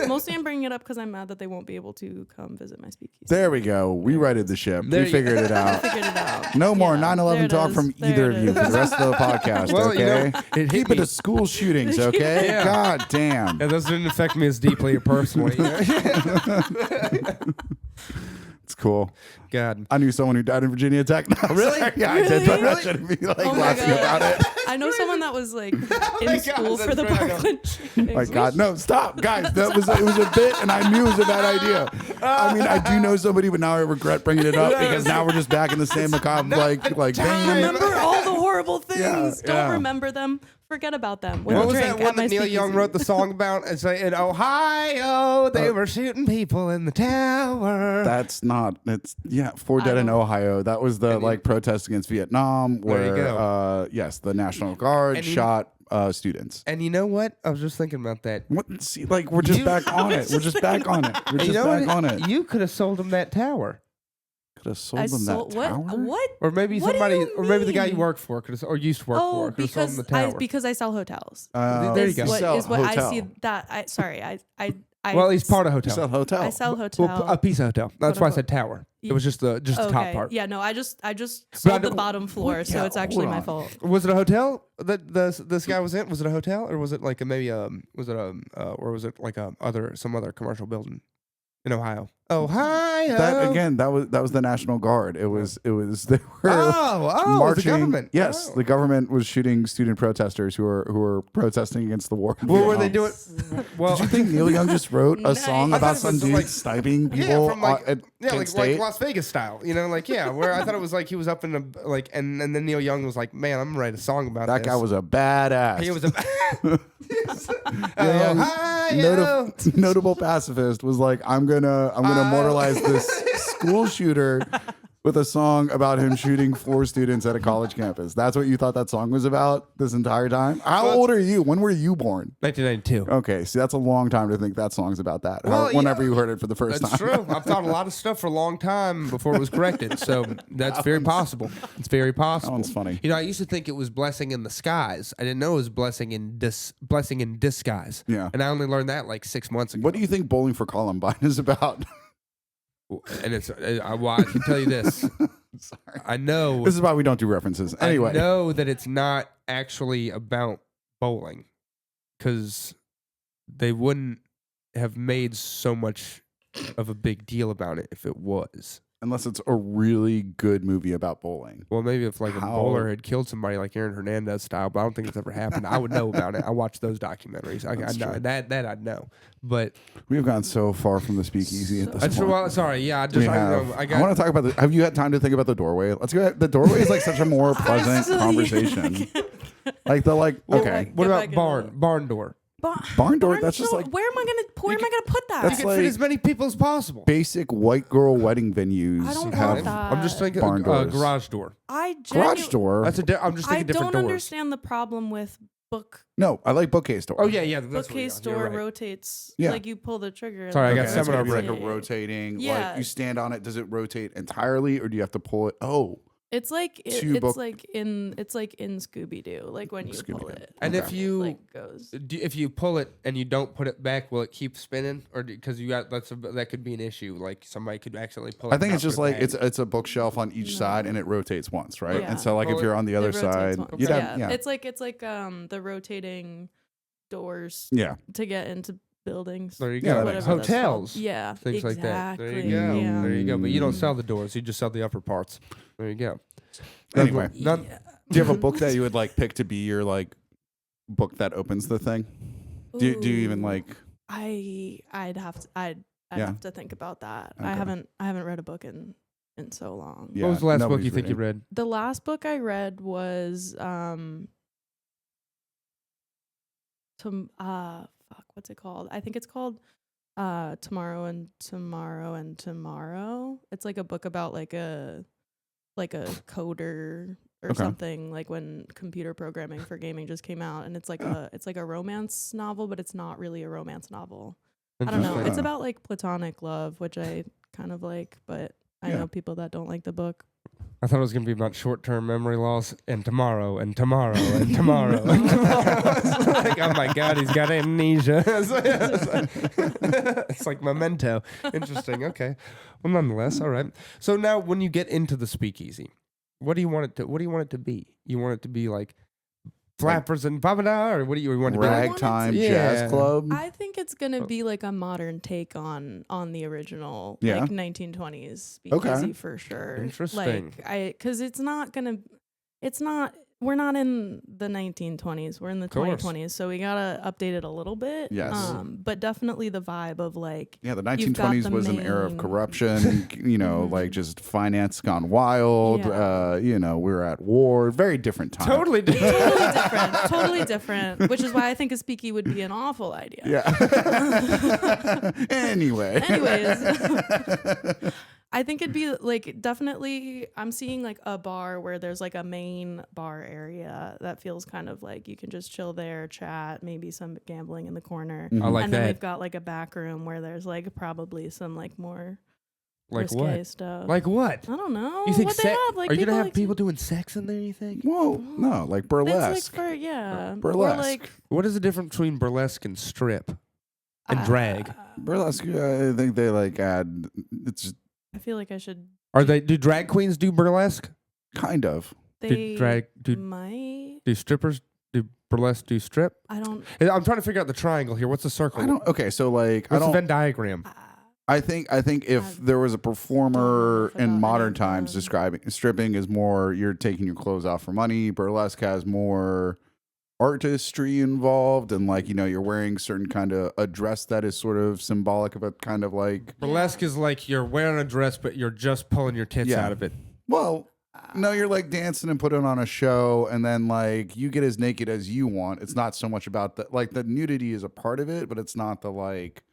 Mostly I'm bringing it up because I'm mad that they won't be able to come visit my speakeasy. There we go. We righted the ship. There We figured it out. Figured it out. No more Yeah, 9/11 there it talk is. from There either it of you for is. the rest of the podcast, Well, you know, okay? it hit Keep me. it to school shootings, okay? Yeah. God damn. Yeah, those didn't affect me as deeply or personally. It's cool. God. I knew someone who died in Virginia Tech. No, Really? sorry. Yeah, I did, but I Really? shouldn't be like Oh my laughing God. about it. I know someone that was like my in school God, for the that's right, I know. Parkland shootings. My God, no, stop, guys. It was a bit, and I knew it was a bad idea. I mean, I do know somebody, but now I regret bringing it up because now we're just back in the same macabre like vein. Remember all the horrible things. Yeah, Don't yeah. remember them. Forget about them. What We'll was drink that one at my that Neil Young speakeasy. wrote the song about? It's like in Ohio, they were shooting people in the tower. That's not. It's 4 dead in Ohio. That was the like protest against Vietnam, There you where go. yes, the National Guard And shot students. And you know what? I was just thinking about that. What? See, like we're just back on it. We're just back on it. We're You just know back what? on it. You could have sold him that tower. Could have sold them that tower. What? Or maybe What do somebody, you or maybe the guy you mean? work for could have, or used to work for, could have sold him the tower. because I sell hotels. There you go. What Sell is what hotel. I see that I sorry I Well, he's part of You hotel. sell hotel. I sell hotel. Well, a piece of hotel. That's why I said tower. It was just the top Okay. part. Yeah, no, I just I sold the don't- bottom floor, What? so Yeah, it's actually hold my on. fault. Was it a hotel that this guy was in? Was it a hotel or was it like was it or was it like some other commercial building in Ohio? Ohio. That again. That was the National Guard. It was. They were the government. Yes, Oh. the government was shooting student protesters who were protesting against the war. in What were they Vietnam. doing? Well, Did you think Neil Young just wrote a song Nice. about I thought it some was dude like- sniping people yeah, from like at Kent like State? Las Vegas style, you know, like where I thought it was like he was up in a like, and then Neil Young was like, man, I'm gonna write a song about That this. guy was a badass. He was a Young, Ohio. notable pacifist was like, I'm gonna immortalize this school shooter with a song about him shooting 4 students at a college campus. That's what you thought that song was about this entire time? How old are you? When were you born? 1992. Okay, see, that's a long time to think that song's about that. Well, Whenever yeah, you heard it for the first That's time. true. I've thought a lot of stuff for a long time before it was corrected, so that's very possible. It's very possible. one's funny. You know, I used to think it was blessing in the skies. I didn't know it was blessing in disguise. Yeah. And I only learned that like 6 months ago. What do you think Bowling for Columbine is about? And it's well, I can tell you this. Sorry. I know. This is why we don't do references. Anyway. I know that it's not actually about bowling because they wouldn't have made so much of a big deal about it if it was. Unless it's a really good movie about bowling. Well, maybe if like a How- bowler had killed somebody like Aaron Hernandez style, but I don't think it's ever happened. I would know about it. I watched those documentaries. I know true. that I'd know. But We've gone so far from the speakeasy at this that's point. well, sorry, yeah, I We just I, have. know, I I got want to talk about have you had time to think about the doorway? Let's go. The doorway is like such a more pleasant Still- conversation. Like okay. Get what back about into barn door? Barn door, that's just door, like where am I gonna put that? You That's can like fit as many people as possible. basic white girl wedding venues. I don't have want that. I'm just thinking Barn doors. garage door. garage door. I'm just I thinking different don't doors. understand the problem with No, I like bookcase door. Oh yeah, that's bookcase what you're door right. rotates. Yeah. Like you pull the trigger. and Sorry, I then got Okay, that's seminar gonna be break. like a rotating. Yeah. Like you stand on it. Does it rotate entirely, or do you have to pull it? Oh, It's like Two it's book- like in Scooby Doo, like when you pull Scooby-Doo. it, And if you like goes. if you pull it and you don't put it back, will it keep spinning? Or because you got that could be an issue. Like somebody could accidentally pull it. I think and it's not just put it like back. it's a bookshelf on each No. side and it rotates once, right? Yeah. And so like Well, if you're on the It other rotates side, once. you'd have It's like the rotating doors yeah. to get into buildings. There you Yeah, go. that makes Whatever that's called. Hotels. Yeah, Things like that. There you exactly. go. Yeah. There you go. But you don't sell the doors. You just sell the upper parts. There you go. Anyway, Not- Yeah. do you have a book that you would like pick to be your like book that opens the thing? Do you even Ooh. like? I'd have Yeah. have to think about that. Okay. I haven't read a book in so long. Yeah, What was the last book nobody's you think you read? The last book I read was what's it called? I think it's called Tomorrow and Tomorrow and Tomorrow. It's like a book about like a coder or Okay. something, like when computer programming for gaming just came out, and it's like a romance novel, but it's not really a romance novel. I don't know. Interesting. It's about like platonic love, which I kind of like, but I Yeah. know people that don't like the book. I thought it was going to be about short-term memory loss and tomorrow and tomorrow and tomorrow and tomorrow. It's like, oh my God, he's got amnesia. It's like Memento. Interesting. Okay. Well, nonetheless, all right. So now, when you get into the Speakeasy, what do you want it to? What do you want it to be? You want it to be like flappers and babada, or what do you want it to be? Like? Ragtime Yeah. jazz club. I think it's gonna be like a modern take on the original, Yeah. like 1920s Okay. Speakeasy for sure. Interesting. Because we're not in the 1920s. We're in the Course. 2020s, so we gotta update it a little bit. Yes. But definitely the vibe of like Yeah, the You've got 1920s the was an era of main- corruption, Mhm. like just finance gone wild. Yeah. We were at war. Very different time. Totally different. totally different. Which is why I think a speaky would be an awful idea. Yeah. Anyway. Anyways, I think it'd be like definitely I'm seeing like a bar where there's like a main bar area that feels kind of like you can just chill there, chat, maybe some gambling in the corner. Mhm. I like and then that. we've got like a back room where there's like probably some like more Like risque what? stuff. Like what? I don't know. You think what they have? Like are you gonna have like, people doing sex in there? You think? Whoa, no, like burlesque. It's like for yeah, Burlesque. Or like What is the difference between burlesque and strip and drag? Burlesque, I think they like add. It's I feel like I should. Do drag queens do burlesque? kind of. They do might. strippers do burlesque do strip? I don't. I'm trying to figure out the triangle here. What's the circle? I don't. Okay, so like I What's the don't. Venn diagram? I think if I there was a performer don't know in about modern any of times them. describing stripping is more you're taking your clothes off for money. Burlesque has more artistry involved, and like you're wearing certain kind of a dress that is sort of symbolic of a kind of like. Burlesque is like you're wearing a dress, but you're just pulling your tits Yeah. out of it. Well, no, you're like dancing and putting on a show, and then like you get as naked as you want. It's not so much about the nudity is a part of it, but it's not the like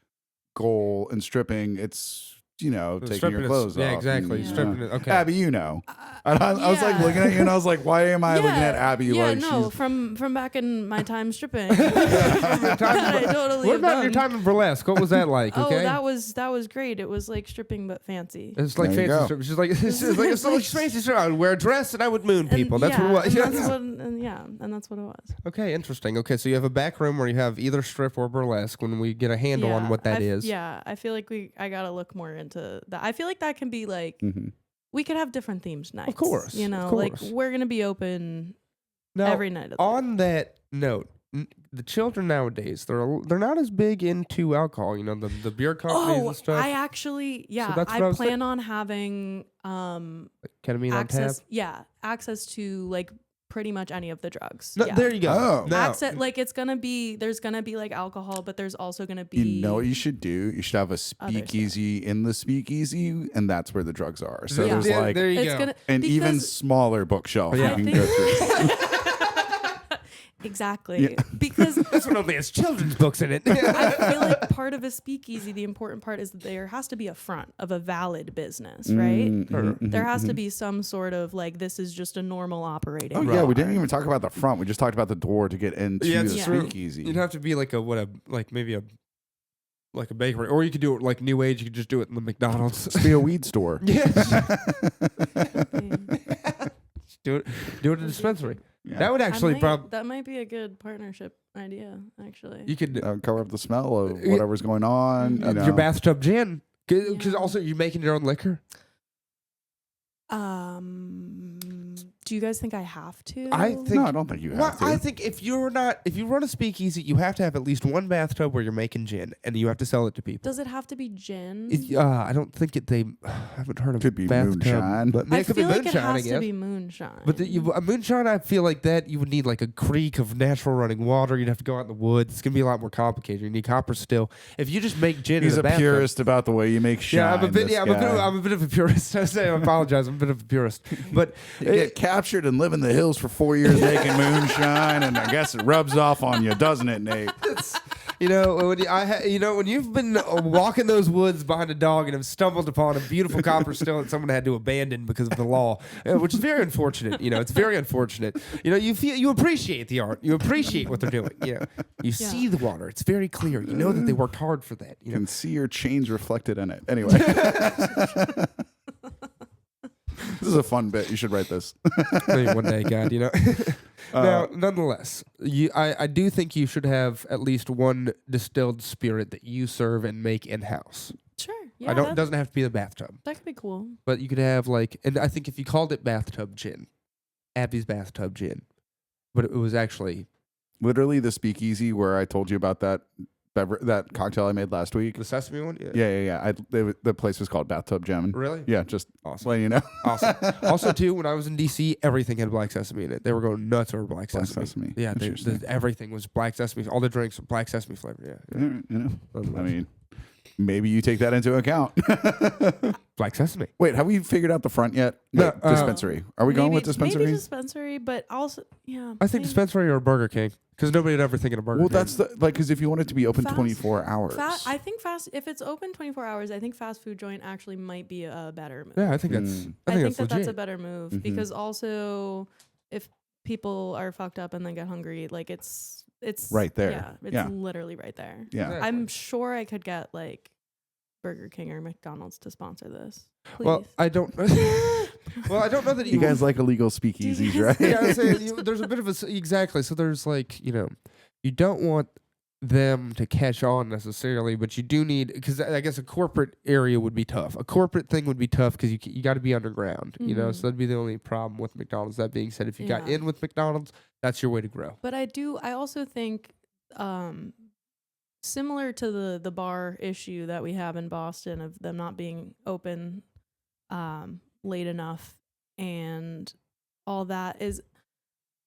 goal in stripping. It's taking Stripping your is- clothes off. Yeah, exactly. Yeah. Stripping it. Okay. Abby, And I was like Yeah. looking at you, and I was like, why am I looking at Abby Yeah, like no, she's from back in my time stripping. I totally What have about your done. time in burlesque? What was that like? Okay. Oh, that was great. It was like stripping but fancy. It's like There you fancy go. strip. She's like, it's like fancy strip. I would wear a dress and I would moon And people. That's yeah, what it was. and that's what, and that's what it was. Okay, interesting. Okay, so you have a back room where you have either strip or burlesque when we get a handle on what that is. Yeah, I feel like I gotta look more into that. I feel like that can be like Mhm. we could have different themes nights. course, you know, of like course. we're gonna be open Now, every night. Of the on that note, the children nowadays, they're not as big into alcohol. You know, the beer companies Oh, and stuff. I actually, yeah, that's what I I was plan on having Ketamine on tap. access to like pretty much any of the drugs. No, yeah. there you go. Oh. Now, Access, like there's gonna be like alcohol, but there's also gonna be You know what you should do? You should have a speakeasy in the speakeasy, and that's where the drugs are. So Yeah. there's there, like there you it's go. gonna an even because smaller bookshelf Yeah. you can I go through. exactly Yeah. because This one only has children's books in it. I feel like part of a speakeasy, the important part is that there has to be a front of a valid business, right? Mhm, There has to mhm. be some sort of like this is just a normal operating. Oh yeah, we didn't bar. even talk about the front. We just talked about the door to get into Yeah, the it's true. speakeasy. You'd have to be like maybe a bakery, or you could do it like New Age. You could just do it in the McDonald's. Just be a weed store. Yeah. Do it at a dispensary. Yeah. That would actually probably. That might be a good partnership idea, actually. You could cover up the smell of whatever's going on. You know. your bathtub gin. Because Yeah. also you're making your own liquor. Do you guys think I have to? I think. No, I don't think you have to. I think if you run a speakeasy, you have to have at least one bathtub where you're making gin, and you have to sell it to people. Does it have to be gin? I don't think they. I haven't heard of Could be bathtub, moonshine. but I it could feel be like moonshine. it I has guess. to be moonshine. But a moonshine, I feel like that you would need like a creek of natural running water. You'd have to go out in the woods. It's gonna be a lot more complicated. You need copper still. If you just make gin, He's in a bathtub, purist about the way you make shine. Yeah, I'm a bit. this I'm guy. a bit of a purist. I apologize. I'm a bit of a purist. But You get captured and live in the hills for 4 years making moonshine, and I guess it rubs off on you, doesn't it, Nate? when you've been walking those woods behind a dog and have stumbled upon a beautiful copper still that someone had to abandon because of the law, which is very unfortunate. It's very unfortunate. You appreciate the art. You appreciate what they're doing. You see the water. It's very clear. You know that they worked hard for that. You can see your chains reflected in it. Anyway. This is a fun bit. You should write this. Maybe one day, God, Now, nonetheless, I do think you should have at least one distilled spirit that you serve and make in-house. Sure. Yeah. It doesn't have to be the bathtub. That could be cool. But you could have and I think if you called it bathtub gin, Abby's bathtub gin, but it was actually Literally the Speakeasy where I told you about that cocktail I made last week. the sesame one. Yeah. The place was called Bathtub Gem. Really? Yeah, just Awesome. letting you know. Awesome. Also, too, when I was in DC, everything had black sesame in it. They were going nuts over black sesame. Yeah, Interesting. everything was black sesame. All the drinks were black sesame flavor. Yeah. I mean, maybe you take that into account. Black sesame. Wait, have we figured out the front yet? No, Wait, dispensary. Are we going with dispensary? Maybe dispensary, but also, yeah. I think dispensary or Burger King, because nobody would ever think of a Burger Well, King. that's because if you want it to be open Fast- 24 hours. I think if it's open 24 hours, I think fast food joint actually might be a better move. Yeah, I think that's. I think that's that's legit. a better move Mhm. because also if people are fucked up and then get hungry, like it's Right there. Yeah, it's Yeah. literally right there. Yeah. Exactly. I'm sure I could get like Burger King or McDonald's to sponsor this. Please. Well, I don't. Well, I don't know that You guys like illegal speakeasies, you right? guys- Yeah, I'm saying, there's a bit of exactly. So there's you don't want them to catch on necessarily, but you do need because I guess a corporate area would be tough. A corporate thing would be tough because you got to be underground, Mhm. So that'd be the only problem with McDonald's. That being said, if you got Yeah. in with McDonald's, that's your way to grow. But I also think similar to the bar issue that we have in Boston of them not being open late enough and all that is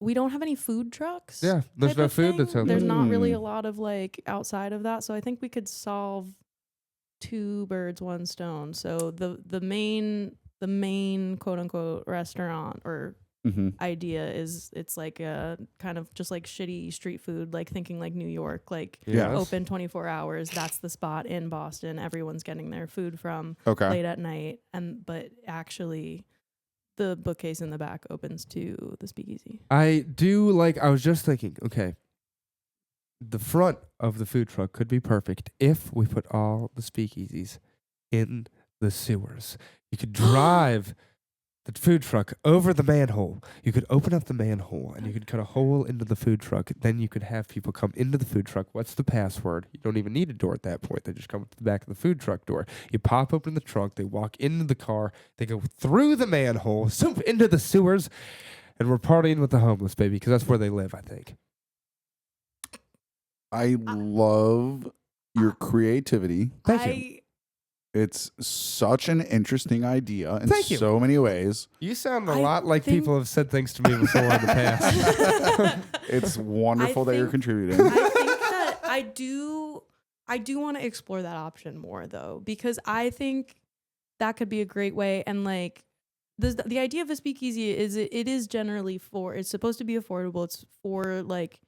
we don't have any food trucks. Yeah, there's type no of food thing. that's open. There's not really Mm. a lot of like outside of that. So I think we could solve two birds, one stone. So the main quote unquote restaurant or Mm-hmm. idea is it's like a kind of just like shitty street food, like thinking like New York, like Yeah. open 24 hours. That's the spot in Boston. Everyone's getting their food from Okay. late at night. But actually the bookcase in the back opens to the Speakeasy. I was just thinking, okay, the front of the food truck could be perfect if we put all the speakeasies in the sewers. You could drive the food truck over the manhole. You could open up the manhole and you could cut a hole into the food truck. Then you could have people come into the food truck. What's the password? You don't even need a door at that point. They just come up to the back of the food truck door. You pop open the trunk. They walk into the car. They go through the manhole, zoom into the sewers, and we're partying with the homeless, baby, because that's where they live, I think. I love your creativity. Thank you. It's such an interesting idea in Thank you. so many ways. You sound a I lot like think- people have said things to me before in the past. It's wonderful that you're think- contributing. I think that I do want to explore that option more though, because I think that could be a great way. And like the idea of a speakeasy is it is generally it's supposed to be affordable. It's for like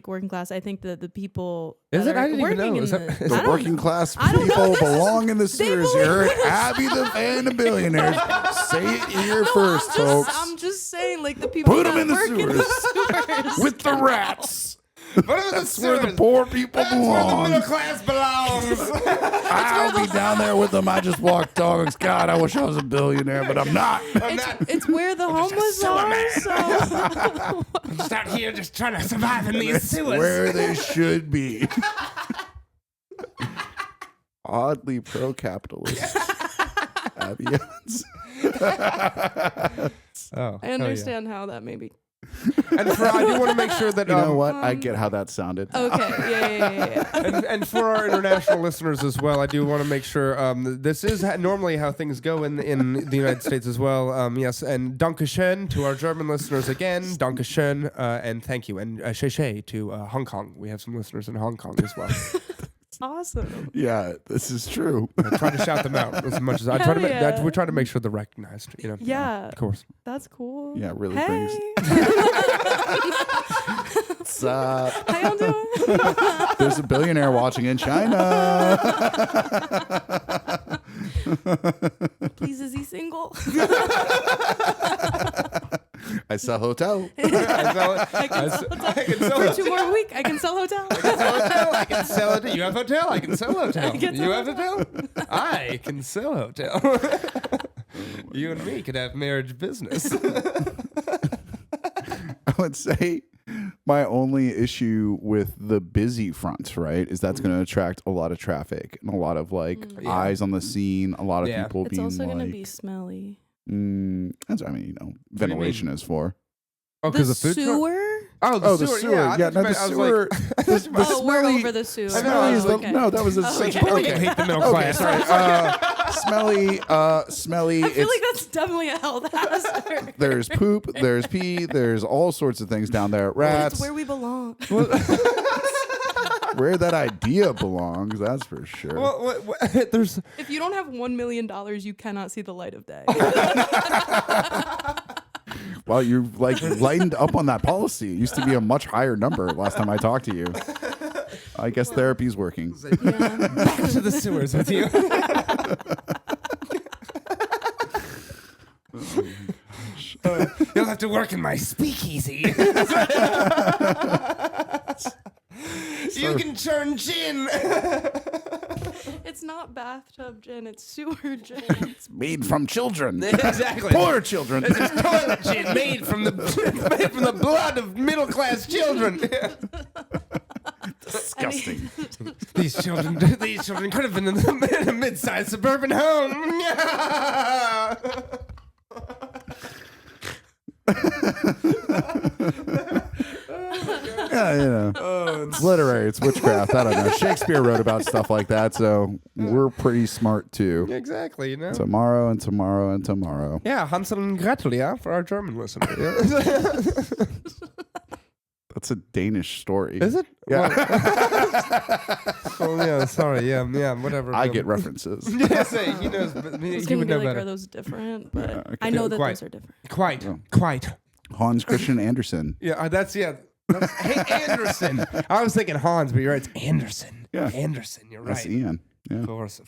working class. I think that the people Is that it? I are didn't even working know. in Is that- the, The I don't working know. class I don't know. people belong in the sewers. You heard belong- Abby the fan of billionaires. Say it here first, folks. I'm just saying, like the people Put that 'em in the work in the sewers With the rats. That's where the poor people That's where the belong. middle class belongs. I'll be down there with them. I just walk dogs. God, I wish I was a billionaire, but I'm not. It's where the homeless are. So I'm just out here just trying to survive in these It's sewers. where they should be. Oddly pro-capitalist. Abby Evans. Oh, I understand how that may be. And I do want to make sure that You know what? I get how that sounded. Okay, yeah. and for our international listeners as well, I do want to make sure this is normally how things go in the United States as well. Yes, and Dankeschön to our German listeners again. Dankeschön, and thank you. And Sheshe to Hong Kong. We have some listeners in Hong Kong as well. Awesome. Yeah, this is true. I try to shout them out as much as I try to. We try to make sure they're recognized. You know. Yeah. Of course. That's cool. Yeah, it really Hey. brings. What's up? How y'all doing? There's a billionaire watching in China. Please, is he single? I sell hotel. I can sell hotel. For 2 more weeks, I can sell hotel. I can sell it. You have hotel. I can sell hotel. I can You sell have hotel. I can sell hotel. You and me could have marriage business. I would say my only issue with the busy fronts, right, is that's going to attract a lot of traffic and a lot of eyes on the scene. A lot of people It's being also like, going to be smelly. that's what I mean, ventilation is for. Oh, The because the food truck? sewer? Oh, The sewer. I Yeah, thought no, you the meant- I was sewer. like- the We're smelly. over the sewer. Smelly is the, Okay. no, that was a Okay. such. I Okay. hate the middle Okay, class. sorry. Smelly. I feel It's, like that's definitely a health hazard. there's poop, there's pee, there's all sorts of things down there. Rats. It's where we belong. Where that idea belongs, that's for sure. There's If you don't have $1 million, you cannot see the light of day. Well, you're lightened up on that policy. It used to be a much higher number last time I talked to you. I guess therapy's working. Yeah. back to the sewers with you. You'll have to work in my speakeasy. You can churn gin. It's not bathtub gin, it's sewer gin. It's made from children. Exactly. Poor children. This is toilet gin made from the blood of middle class children. Disgusting. These children could have been in a mid-sized suburban home. Yeah, it's literary. It's witchcraft. I don't know. Shakespeare wrote about stuff like that, so we're pretty smart too. Exactly, you know. Tomorrow and tomorrow and tomorrow. Yeah, Hansel and Gretel, yeah, for our German listeners. Yeah. That's a Danish story. Is it? Yeah. Oh yeah, sorry, yeah, whatever. I get references. Yeah, say, he knows, but I he was gonna would be know like, better. are those different? But okay. I know that Quite. those are different. Quite. Hans Christian Andersen. Yeah, hey, Anderson. I was thinking Hans, but you're right. It's Anderson. Yeah. Anderson, you're That's right. Ian. Yeah. Of course.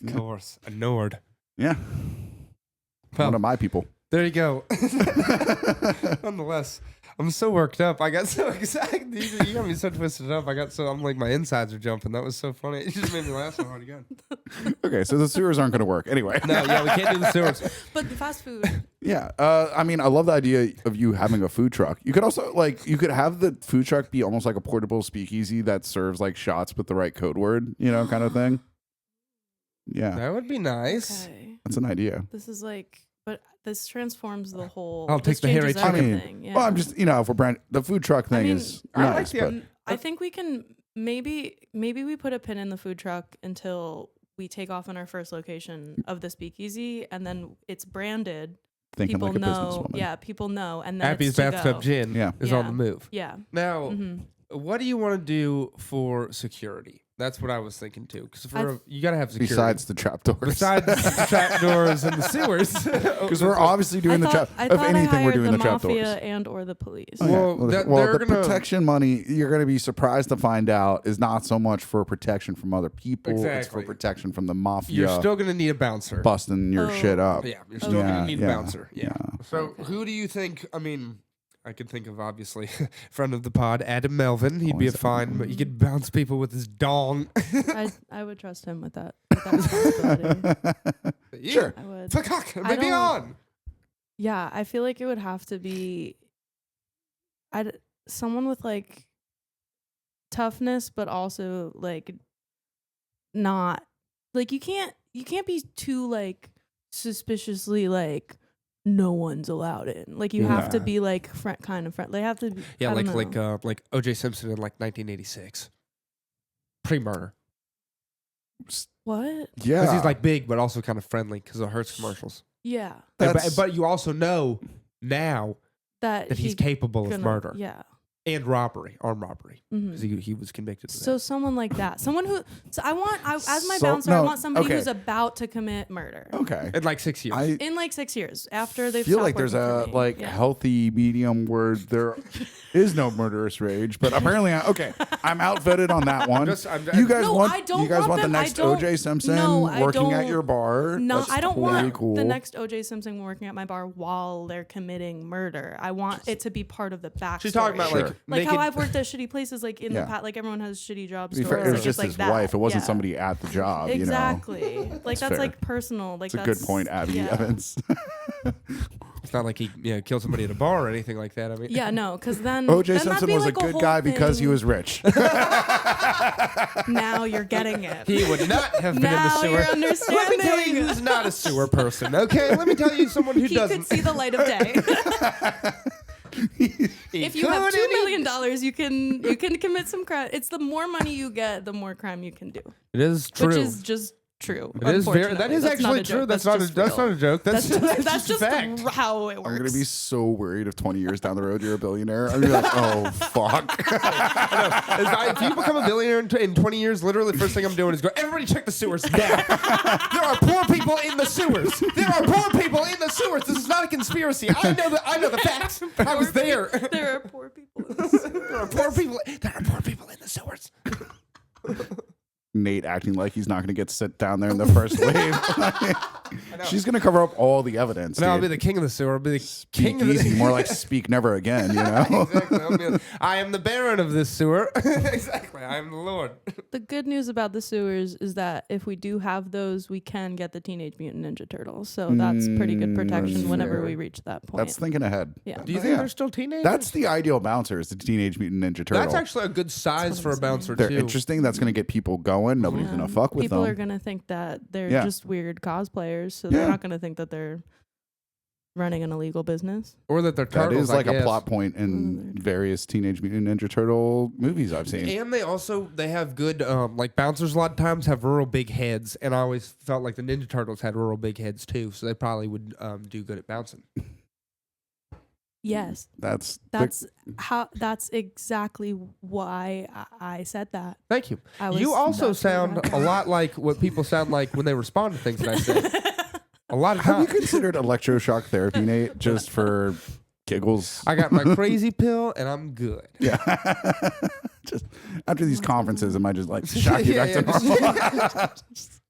A Nord. Yeah. Well, One of my people. there you go. Nonetheless, I'm so worked up. I got so excited. You got me so twisted up. I'm like, my insides are jumping. That was so funny. It just made me laugh so hard again. Okay, so the sewers aren't going to work. Anyway. No, yeah, we can't do the sewers. But the fast food. Yeah. I mean, I love the idea of you having a food truck. You could also, you could have the food truck be almost like a portable speakeasy that serves, shots with the right code word, kind of thing. Yeah. That would be nice. Okay. That's an idea. This is but this transforms the whole. I'll this take the hairy changes chicken. everything. Yeah. Well, I'm just, if we're the food truck thing is I like nice, the- but I think we can maybe we put a pin in the food truck until we take off on our first location of the speakeasy, and then it's branded. thinking People like a know, businesswoman. yeah, people know, and then Appy's it's to bathtub go. gin Yeah. is Yeah. on the move. Yeah. Now, hmm what do you want to do for security? That's what I was thinking too. Because you got to have security. Besides the trapdoors. Besides the trapdoors and the sewers. Because we're obviously doing the trap. I If thought anything, I we're hired doing the the trapdoors. mafia and or the police. Oh, yeah. Well, they're the gonna- protection money, you're going to be surprised to find out, is not so much for protection from other people. It's for Exactly. protection from the mafia You're still going to need a bouncer. busting your Oh. shit up. Yeah, you're still going to need a bouncer. Yeah. yeah. So who do you think, I could think of, obviously, friend of the pod, Adam Melvin. He'd be a fine, but he could bounce people with his dong. I would trust him with that responsibility. Sure. I would. Maybe on. Yeah, I feel like it would have to be someone with like toughness, but also like not like you can't be too like suspiciously like no one's allowed in. Like you have to be like kind of friend. They have to be, like O.J. Simpson in like 1986, pre-murder. What? Yeah. Because he's like big, but also kind of friendly because of Hertz commercials. Yeah. But you also know now that he's capable of murder. Yeah. And armed robbery, because he was convicted of that. So someone like that, someone who, as my So- bouncer, no, I want somebody okay. who's about to commit murder. Okay. In like 6 years. I In like 6 years after they've feel stopped like there's working a for me. Yeah. healthy medium where there is no murderous rage, but apparently, I'm outvoted on that one. You guys No, I don't you guys want want the them- I next don't- O.J. Simpson No, I working at don't- your bar? No, That's I don't totally want cool. the next O.J. Simpson working at my bar while they're committing murder. I want it to be part of the backstory. She's talking about Sure. like how I've worked at shitty places, like in the Yeah. past, like everyone has shitty job To be stories. fair, it was like, just it's his like that. wife. It wasn't Yeah. somebody at the job. Exactly. Like that's fair. like personal. Like It's a good point, Abby Evans. It's not like he killed somebody at a bar or anything like that. I mean, Yeah, no, because then O.J. then that'd Simpson be was like a good whole guy because he thing. was rich. Now you're getting it. he would not have been in the Now sewer. you're Let me tell you understanding. who's not a sewer person. Okay, let me tell you someone who He doesn't. could see the light of day. If you have $2 million, you can commit some crime. It's the more money you get, the more crime you can do. It is true. Which is just true. It is very. That unfortunately. is That's not actually a true. joke. That's not just not a joke. That's that's just just a fact. how it I'm works. gonna be so worried if 20 years down the road you're a billionaire. I'm gonna be like, oh fuck. If you become a billionaire in 20 years, literally the first thing I'm doing is go, everybody check the sewers now. There are poor people in the sewers. There are poor people in the sewers. This is not a conspiracy. I know the facts. I was there. There are poor people. There are poor people in the sewers. Nate acting like he's not going to get sit down there in the first wave. She's going to cover up all the evidence. No, I'll be dude. the king of the sewer. I'll be the king of the Speakeasy, more like speak never again, you know? Exactly. I am the baron of this sewer. Exactly. I am the lord. The good news about the sewers is that if we do have those, we can get the Teenage Mutant Ninja Turtles. So that's pretty good protection that's whenever fair. we reach that point. That's thinking ahead. Yeah. Do you think they're still teenagers? That's the ideal bouncer, is the Teenage Mutant Ninja Turtle. That's actually a good size for a bouncer, They're too. interesting. That's going to get people going. Nobody's going to fuck with People them. are gonna think that they're Yeah. just weird cosplayers, so Yeah. they're not gonna think that they're running an illegal business. Or that they're That turtles, is like I a guess. plot point in various Teenage Mutant Ninja Turtle movies I've seen. And they have good, like bouncers a lot of times have real big heads. And I always felt like the Ninja Turtles had real big heads, too. So they probably would do good at bouncing. Yes, That's that's exactly why I said that. Thank you. I You was- also that's what sound I- a lot like what people sound like when they respond to things that I say. A lot of Have you times. considered electroshock therapy, Nate, just for giggles? I got my crazy pill and I'm good. Yeah. Just after these conferences, am I just like shock you back to normal? Just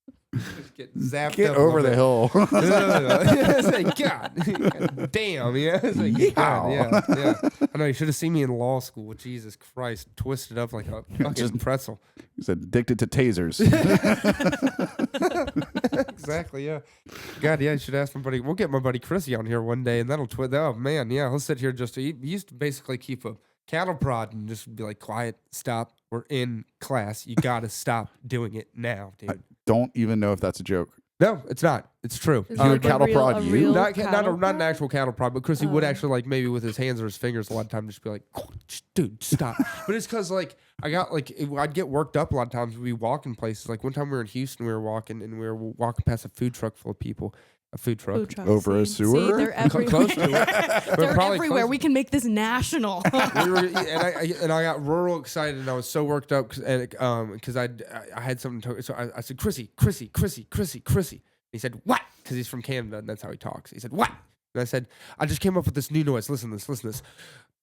get zapped Get up a over the little hill. bit. It's like, God damn, yeah. It's like, God, yeah. I know, you should have seen me in law school. Jesus Christ. Twisted up like a fucking Just- pretzel. He's addicted to tasers. Exactly, yeah. God, yeah, you should ask my buddy. We'll get my buddy Chrissy on here one day, and that'll oh, man, yeah. He'll sit here he used to basically keep a cattle prod and just be like, quiet, stop. We're in class. You got to stop doing it now, dude. Don't even know if that's a joke. No, it's not. It's true. Is He it would like cattle a real, prod a you? real Not cattle an prod? actual cattle prod, but Chrissy would Oh. actually like maybe with his hands or his fingers a lot of times just be like, dude, stop. But it's because like I'd get worked up a lot of times. We'd be walking places. Like one time we were in Houston, we were walking and we were walking past a food truck full of people. A food truck. Food trucks, Over a see, sewer? they're everywhere. Close to it. They're probably everywhere. close. We can make this national. And I got rural excited and I was so worked up because I had something to, so I said Chrissy. He said what? Because he's from Canada and that's how he talks. He said what? And I said I just came up with this new noise. Listen to this.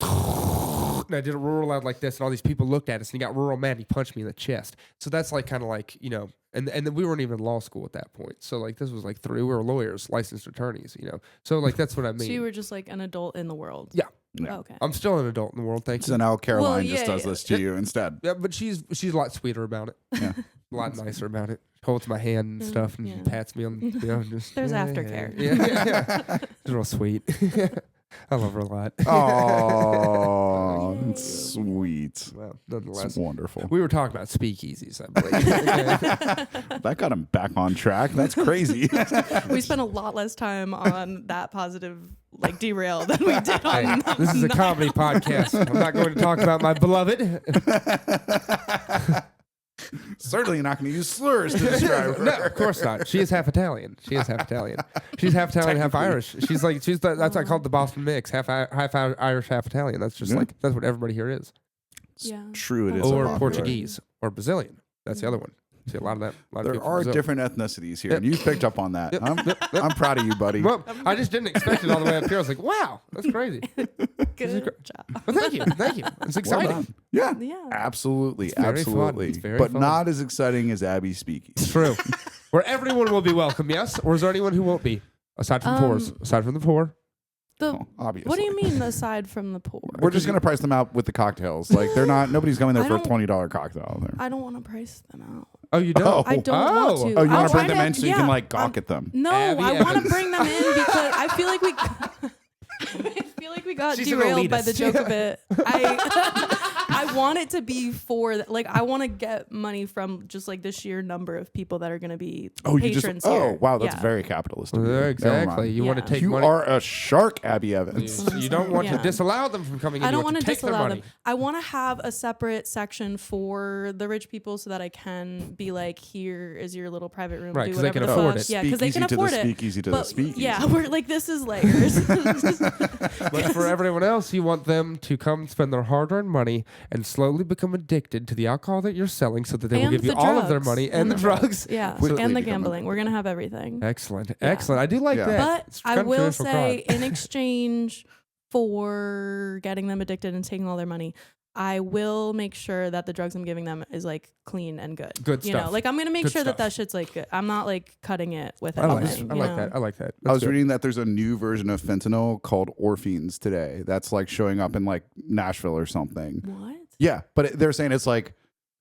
And I did it real loud like this, and all these people looked at us, and he got real mad. And he punched me in the chest. So that's like kind of like, you know, and then we weren't even in law school at that point. So like this was like we were lawyers, licensed attorneys, you know. So like that's what I mean. So you were just like an adult in the world. Yeah. Yeah. Okay. I'm still an adult in the world, thank So you. now Caroline Well, just yeah, does yeah. this to you instead. Yeah, but she's a lot sweeter about it. Yeah. A lot nicer about it. Holds my hand and stuff and Yeah. pats me on, just There's yeah, aftercare. Yeah. She's real sweet. I love her a lot. Oh, Yay. it's sweet. Well, It's nonetheless, wonderful. we were talking about speakeasies, I believe. That got him back on track. That's crazy. We spent a lot less time on that positive like derail than we did Hey, on this is a comedy podcast. I'm not going to talk about my beloved. Certainly not going to use slurs to describe her. No, of course not. She is half Italian. She's half Italian, half Irish. That's what I call it the Boston mix. Half Irish, half Italian. That's just Yeah. that's what everybody here is. Yeah. True, it is. Or a lot. Portuguese or Brazilian. That's the other one. See a lot of that. A lot of There people from are Brazil. different ethnicities here, and you picked up on that. Yep. I'm proud of you, buddy. Well, I just didn't expect it all the way up here. I was like, wow, that's crazy. Good job. Well, thank you. It's Well exciting. done. Yeah, Yeah. absolutely, It's very fun. absolutely. It's very But fun. not as exciting as Abby Speakeasy. It's true. Where everyone will be welcome, yes? Or is there anyone who won't be? Aside from poors. Aside from the poor. The Obviously. what do you mean aside from the poor? We're just gonna price them out with the cocktails. Like they're not. Nobody's going there I for a don't- $20 cocktail. There. I don't want to price them out. Oh, you don't? Oh. I don't want to. Oh, you I'm want to bring trying them in so you can like gawk at them? No, Abby I want to Evans. bring them in because I feel like we. I feel like we got She's an derailed by the elitist. joke a bit. I want it to be for like I want to get money from just like the sheer number of people that are going to be patrons here. Oh, wow, that's Yeah. very capitalist. Of you. Yeah, Never exactly. mind. You want to Yeah. take You money. are a shark, Abby Evans. You don't want to Yeah. disallow them from coming in. I don't You want to take their disallow money. them. I want to have a separate section for the rich people so that I can be like, here is your little private room. Right, do 'cause they whatever can the afford fuck. it. Yeah, because they can Speakeasy to afford the it. speakeasy to the But speakeasy. yeah, we're like, this is layers. But for everyone else, you want them to come spend their hard-earned money and slowly become addicted to the alcohol that you're selling so that they will And give you the all of their drugs. money and the drugs. Yeah, Quickly and the become gambling. We're gonna have everything. Excellent. Excellent. I do like Yeah. that. But It's I kind of will traditional say, crime. in exchange for getting them addicted and taking all their money, I will make sure that the drugs I'm giving them is like clean and good. Good You stuff. know, like I'm gonna make Good sure stuff. that shit's like good. I'm not like cutting it with I like anything. that. I you like know? that. I like that. I That's was good. reading that there's a new version of fentanyl called Orphines today. That's like showing up in like Nashville or something. What? Yeah, but they're saying it's like,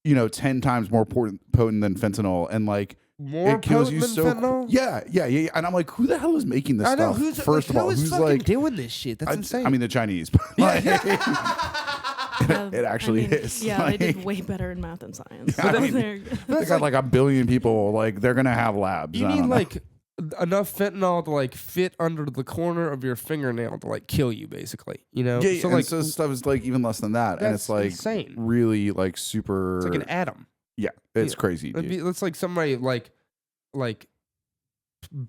10 times more potent than fentanyl, and like More it kills you potent so. than fentanyl? Yeah. And I'm like, who the hell is making this I know. stuff? First of all, who's fucking like doing this shit? That's insane. I mean, the Chinese. But like, it actually is. Yeah, Like, they did way better in math and science. Yeah, I So mean, they're- they got like a billion people. Like they're gonna have labs. you I need don't know. like enough fentanyl to like fit under the corner of your fingernail to like kill you, basically. You know? Yeah, so and like so stuff is like even less than that, and that's it's like insane. really like super. It's like an atom. Yeah, it's Yeah. crazy. Dude. It's like somebody like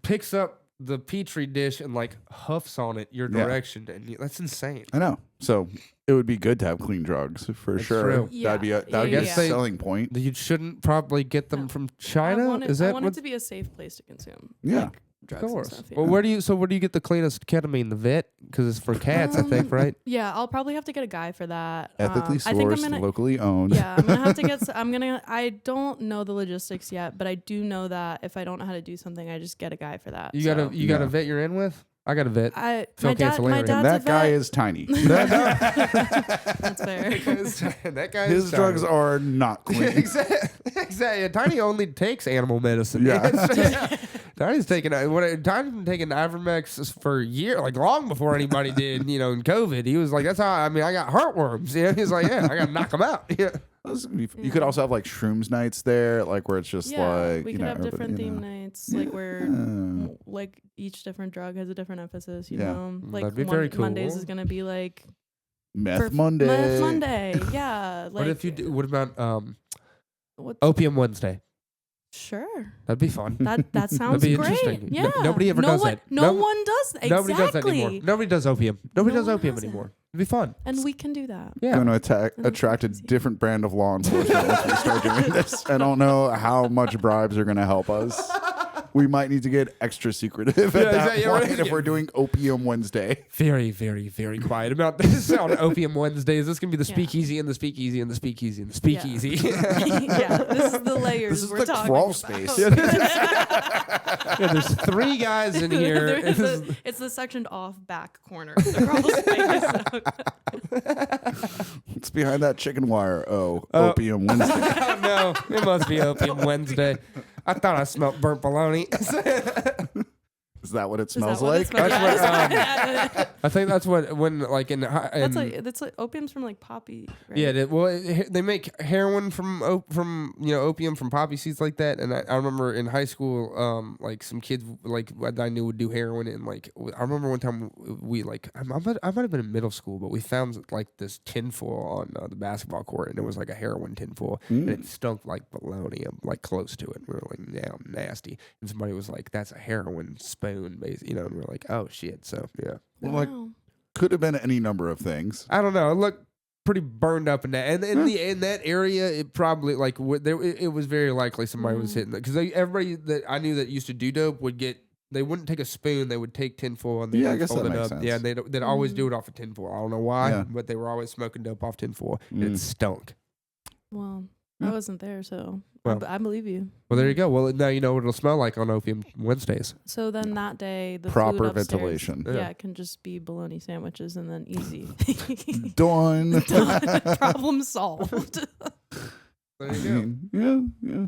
picks up the petri dish and like huffs on it your Yeah. direction, and that's insane. I know. So it would be good to have clean drugs for That's sure. true. That'd be a Yeah, a yeah. selling point. You shouldn't probably get them No. from I China. want it, Is I that want what? it to be a safe place to consume. Yeah. like, Of drugs and course. stuff. Well, where do you get the cleanest ketamine? The vet, because it's for cats, I think, right? Yeah, I'll probably have to get a guy for that. Ethically I think I'm sourced, gonna. locally owned. Yeah, I'm gonna have to get. I don't know the logistics yet, but I do know that if I don't know how to do something, I just get a guy for that. You so. got a Yeah. vet you're in with? I got a vet. My Phil dad. Cancelarian. My And dad's that a guy vet. is tiny. That's fair. that guy. His drugs are not clean. Exactly. Tiny only takes animal medicine. Yeah. Tiny's taking Tiny's been taking Ivermectin for years, like long before anybody did. In COVID, he was like, "That's how." I got heartworms. Yeah, he's like, "Yeah, I gotta knock them out." Yeah. You could also have like shrooms nights there, like where it's just Yeah, like we could have different theme nights, like where like each different drug has a different emphasis. You Yeah. know, like That'd be very cool. Mondays is gonna be like Meth Monday. Meth Monday. Yeah. Like What if you do? What about What's, Opium Wednesday? Sure. That'd be fun. That sounds be great. interesting. Yeah. Nobody ever does one, that. No No- one does that. Nobody does that Exactly. anymore. Nobody does opium. Nobody No does one opium has it. anymore. It'd be fun. And we can do that. Yeah. Going to That'd be attract a crazy. different brand of law enforcement once we start doing this. I don't know how much bribes are going to help us. We might need to get extra secretive at that point if we're doing Opium Wednesday. Very, very, very quiet about this on Opium Wednesdays. This is going to be the Speakeasy and the Speakeasy and the Speakeasy and the Speakeasy. Yeah, this is the layers This is we're the talking crawl about. space. Yeah, there's 3 guys in here. It's the sectioned off back corner of the crawl space. It's behind that chicken wire. Opium Wednesday. Oh, no, it must be Opium Wednesday. I thought I smelled burnt bologna. Is that what it Is that smells what it like? smells like? I think that's what when like in That's like opium's from like poppy. Right? yeah. They make heroin from opium from poppy seeds like that. And I remember in high school, like some kids like that I knew would do heroin. And like I remember one time we like I might have been in middle school, but we found like this tinfoil on the basketball court, and it was like a heroin tinfoil, and it stunk like bologna, like close to it. We were like, damn, nasty. And somebody was like, "That's a heroin spoon." Basically, and we're like, oh shit. So yeah, Well, like, could have been any number of things. I don't know. It looked pretty burned up in that, and in that area, it probably like it was very likely somebody was hitting that, because everybody that I knew that used to do dope they wouldn't take a spoon, they would take tinfoil and they I guess fold that it makes up. sense. Yeah, they'd always do it off of tinfoil. I don't know why, but they were always smoking dope off tinfoil, and it stunk. Well, I wasn't there, so Well, I believe you. Well, there you go. Well, now you know what it'll smell like on Opium Wednesdays. So then that day, the Proper food upstairs, ventilation. Yeah, it can just be bologna sandwiches and then easy. Done. Problem solved. There you go. Yeah.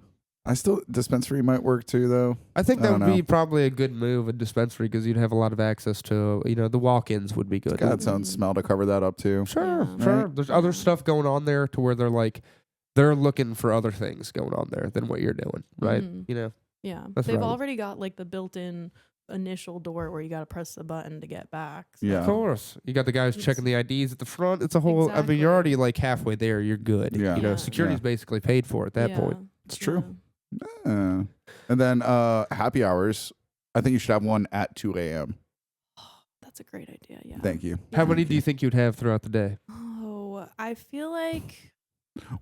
Dispensary might work too, though. I think that I would don't be know. probably a good move, a dispensary, because you'd have a lot of access to, the walk-ins would be good. Got its own smell to cover that up too. Sure, Yeah. sure. Right. There's other stuff going on there to where they're looking for other things going on there than what you're doing, right? Mhm. Yeah, That's they've right. already got like the built-in initial door where you got to press the button to get back. So. Yeah. Of course. You got the guys It's- checking the IDs at the front. It's a whole, I mean, you're Exactly. already like halfway there. You're good. Yeah. Yeah. Security's basically paid for at that Yeah, point. It's true. yeah. And then happy hours. I think you should have one at 2 a.m. That's a great idea. Yeah. Thank you. How many do you think you'd have throughout the day? Oh, I feel like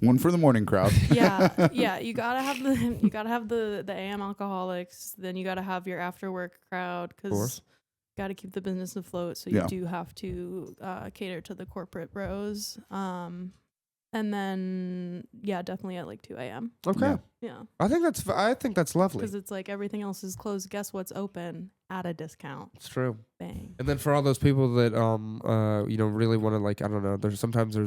One for the morning crowd. yeah. You gotta have the AM alcoholics. Then you gotta have your after work crowd Of course. because got to keep the business afloat. So Yeah. you do have to cater to the corporate bros. And then definitely at like 2 a.m. Okay. Yeah, I think that's lovely. because it's like everything else is closed. Guess what's open at a discount? It's true. Bang. And then for all those people that really want to, like, I don't know, there's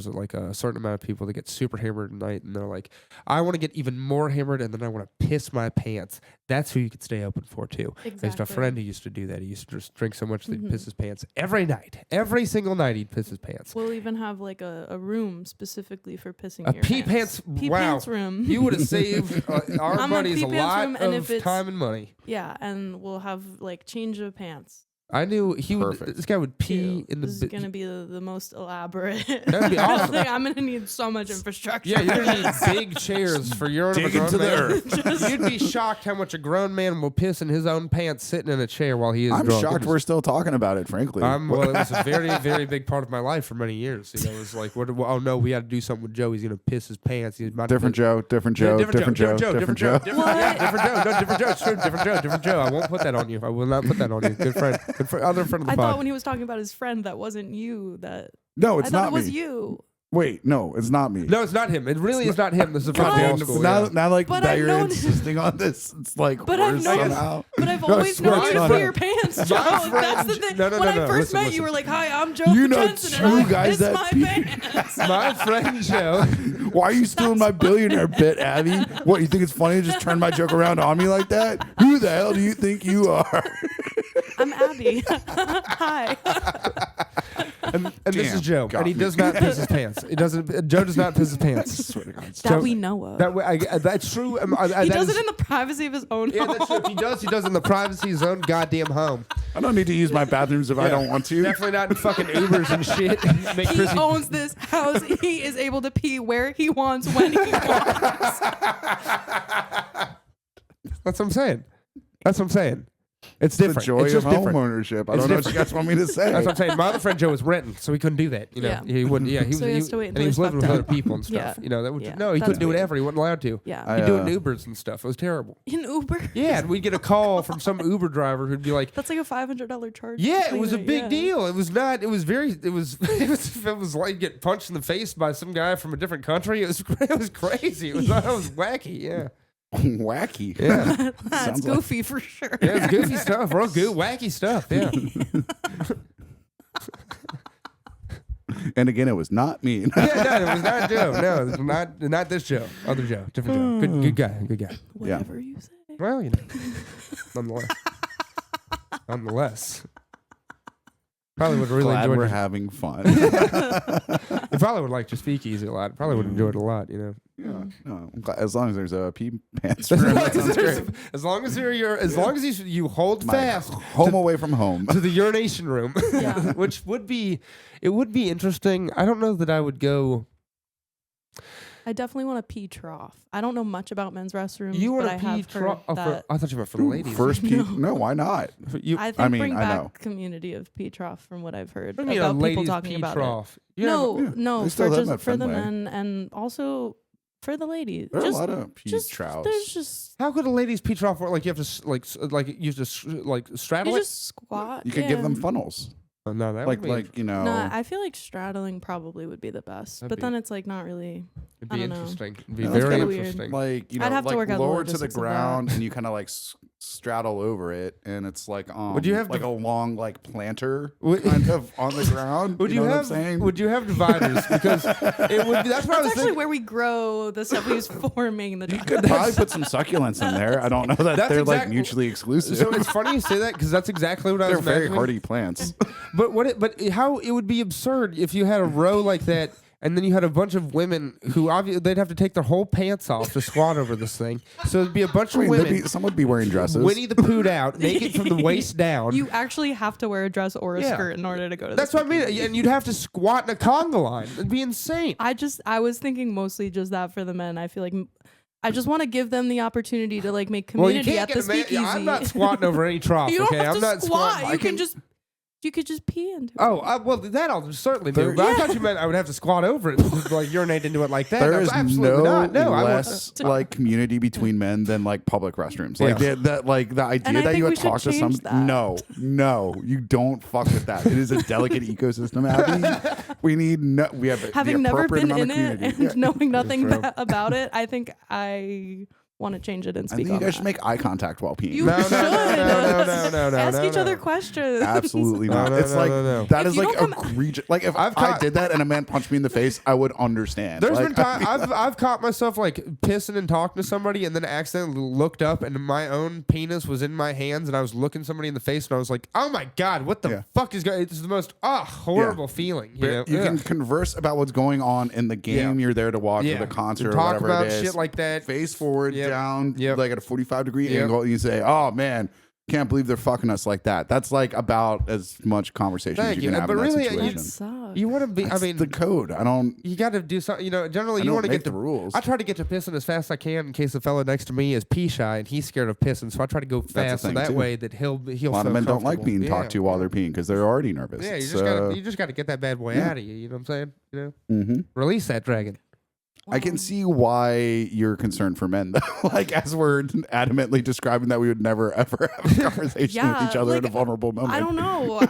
like a certain amount of people that get super hammered at night, and they're like, I want to get even more hammered, and then I want to piss my pants. That's who you could stay open for too. I used to have a friend who used to do that. He used to just drink so much that he'd piss his pants every night. Every single night he'd piss his pants. We'll even have like a room specifically for pissing A your pee pants. pants. Pee wow. pants room. You would have saved our I'm a buddies a pee pants lot room, and of if it's- time and money. Yeah, and we'll have like change of pants. I knew he would. Perfect. This guy would pee too. in the. This is gonna be the most elaborate. That'd be awesome. I'm gonna need so much infrastructure. Yeah, you're gonna need big chairs for your own. Dig into the earth. You'd be shocked how much a grown man will piss in his own pants sitting in a chair while he is I'm drunk. shocked we're still talking about it, frankly. Well, it was a very, very big part of my life for many years. It was like, oh no, we got to do something with Joe. He's gonna piss his pants. He's about different to Joe, different Joe, different Joe, different Joe. different Joe. No, different Joe. It's true, different Joe. I won't put that on you. I will not put that on you. Good friend, other friend of the I pod. thought when he was talking about his friend, that wasn't you. That No, I it's thought not it was me. you. Wait, no, it's not me. No, it's not him. It really is not him. This is from But law I've- school. now, yeah. now, like But that I've you're known- insisting on this, it's like But I've worse known- somehow. But I've No, I always swear known it's you to not pee him. your pants, Joe. My That's the friend- thing. No, when I no. first met Listen. you, were like, "Hi, I'm Joe You know Jensen, two and I guys piss that my pee- pants." My friend Joe. Why are you stealing my billionaire bit, Abby? What, you think it's funny to just turn my joke around on me like that? Who the hell do you think you are? I'm Abby. Hi. And this Damn, is Joe, got and he me. does not piss his pants. He doesn't. Joe does not piss his pants. Swear to God. That we know of. That way, that's true. He does it in the privacy of his own Yeah, home. that's true. If he does, he does in the privacy of his own goddamn home. I don't need to use my bathrooms if I don't want to. Definitely not in fucking Ubers and shit. Make He Chrissy- owns this house. He is able to pee where he wants, when he wants. That's what I'm saying. That's what I'm saying. It's The different. joy It's of just different. home ownership. I It's don't know what you guys want me to say. That's what I'm saying. My other friend Joe was renting, so he couldn't do that. You know, Yeah. he wouldn't. Yeah, he was. So he has to wait and until he was he's living with fucked other up. people and stuff. Yeah. You know, that would Yeah. no, he That's couldn't do weird. whatever. He wasn't allowed to. Yeah. He'd do it in Ubers and stuff. It was terrible. In Uber. Yeah, and we'd get a call from some Uber driver who'd be like, That's like a $500 charge. "Yeah, it was a cleaner, big yeah. deal. It was not. It was very. It was. It was like get punched in the face by some guy from a different country. It was. It was crazy. It was. It was wacky. Yeah. Wacky. Yeah. That's Sounds like- goofy for sure. Yeah, it's goofy stuff. Real good, wacky stuff. Yeah. And again, it was not me. Yeah, no, it was not Joe. No, it was not this Joe. Other Joe. Different Joe. Good guy. Good guy. Whatever you say. Well, you know. Nonetheless. Nonetheless. Probably would have really Glad enjoyed we're it. having fun. I probably would like to Speakeasy a lot. Probably would enjoy it a lot, you know. Yeah, no, I'm glad- as long as there's a pee pants room, that sounds great. As long as you hold My fast home away from home. to the urination room, Yeah. which would be interesting. I don't know that I would go. I definitely want a pee trough. I don't know much about men's restrooms. You want but to I pee have trough? heard that I thought you meant for the ladies. First pee? No. No, why not? You, I think mean, bring I back know. community of pee trough from what I've heard what do you mean a about people ladies' talking pee about trough? it. You have- No, yeah, no, they for still have just them at for the Fenway. men and also for the ladies. There are just, a lot of pee just troughs. there's just How could a ladies' pee trough work? Like you have to you have to straddle you it. just squat. You could give them yeah. funnels. Oh, no, that Like, would be, like you know. No, I feel like straddling probably would be the best, That'd but be- then it's like not really. it'd I be don't know. interesting. It'd be No, that's very kinda weird. interesting. like you know, I'd have to like work out the lower to the logistics of that. ground, and you kind of like straddle over it, and it's like Would you have like to- a long like planter Would- kind of on the ground. Would you you know have what I'm saying? Would you have dividers? Because it would. Be, that's what I That's was actually thinking. where we grow the stuff we use for making the You chocolate. could probably put some succulents in there. I don't know that That's they're like exactly- mutually exclusive. So it's funny you say that because that's exactly what I They're was very imagining. hardy plants. But how it would be absurd if you had a row like that and then you had a bunch of women who obviously they'd have to take their whole pants off to squat over this thing. So it'd be a bunch I mean, of women some would be wearing dresses. Winnie the Pooh out, naked from the waist down. You actually have to wear a dress or a Yeah. skirt in order to go to. That's the what I mean. And you'd have to squat in a conga line. It'd be insane. I was thinking mostly just that for the men. I feel like I just want to give them the opportunity to like make Well, you community can't at get the a man. speakeasy. I'm not squatting over any trough. You don't okay, have I'm to not squat. squatting. You could just pee into it. Oh, well, that I'll certainly do. There- But I thought you meant I would have to squat over it, and, like urinate into it like that. There No, is absolutely no not. No, I won't. less like community between men than like public restrooms. Like Yeah. that, like the idea And I that think you we would should talk to change some. that. No, you don't fuck with that. It is a delicate ecosystem, Abby. We need we have Having the never appropriate been in amount it of and community. knowing nothing true. about it, I think I want to change it and I speak think you on guys that. should make eye contact while peeing. You No, no, should. no. Ask each no. other questions. Absolutely No, not. no, it's no, like no, no. that If is you like don't come- egregious. Like if I've I caught- did that and a man punched me in the face, I would understand. There's Like, been time I've caught myself like pissing and talking to somebody, and then accidentally looked up, and my own penis was in my hands, and I was looking somebody in the face, and I was like, "Oh my god, what the Yeah. fuck is going?" It's the most horrible feeling. You know? You can converse about what's going on in the game you're there to watch or the concert or talk whatever about it is. shit like that. Face forward, Yep. down, Yep. like at a 45-degree Yep. angle, and you say, "Oh man, can't believe they're fucking us like that." That's like about as much conversation as Thank you you. can have But in that really, situation. That sucks. You want to be? That's I mean, the code. I don't. you got to do something. You know, generally I you don't want to make get the to rules. I try to get to pissing as fast as I can in case the fella next to me is pee shy and he's scared of pissing. So I try to go the fast so thing, that too. way that he'll A lot feel of men don't like comfortable. being Yeah. talked to while they're peeing because they're already nervous. Yeah, So, you just got to get that bad boy yeah. out of you. You know what I'm saying? You know, mhm. release that dragon. I can see why you're concerned for men, though. Like, as we're adamantly describing that we would never ever have a conversation with each other in a vulnerable moment. I don't know.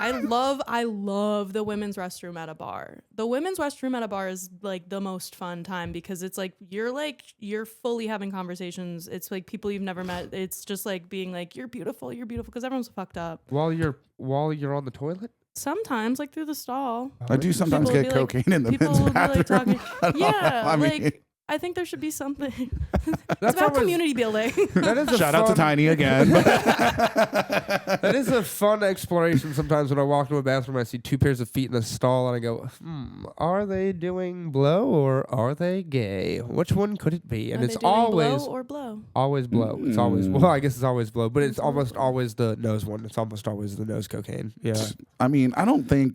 I love the women's restroom at a bar. The women's restroom at a bar is like the most fun time because it's like you're fully having conversations. It's like people you've never met. It's just like being like you're beautiful because everyone's fucked up. While you're on the toilet. Sometimes like through the stall. I do sometimes People get will be like- cocaine in the people men's will be like bathroom. talking. I don't know. Yeah, I mean, like I think there should be something. It's That's about always- community building. That is a shout out to fun- Tiny again. That is a fun exploration sometimes when I walk into a bathroom and I see two pairs of feet in a stall and I go, are they doing blow or are they gay? Which one could it be? And Are it's they doing always blow or blow. always blow. It's always Mm. well, I guess it's always blow, but it's almost Absolutely. always the nose one. It's almost always the nose cocaine. Yeah. I mean, I don't think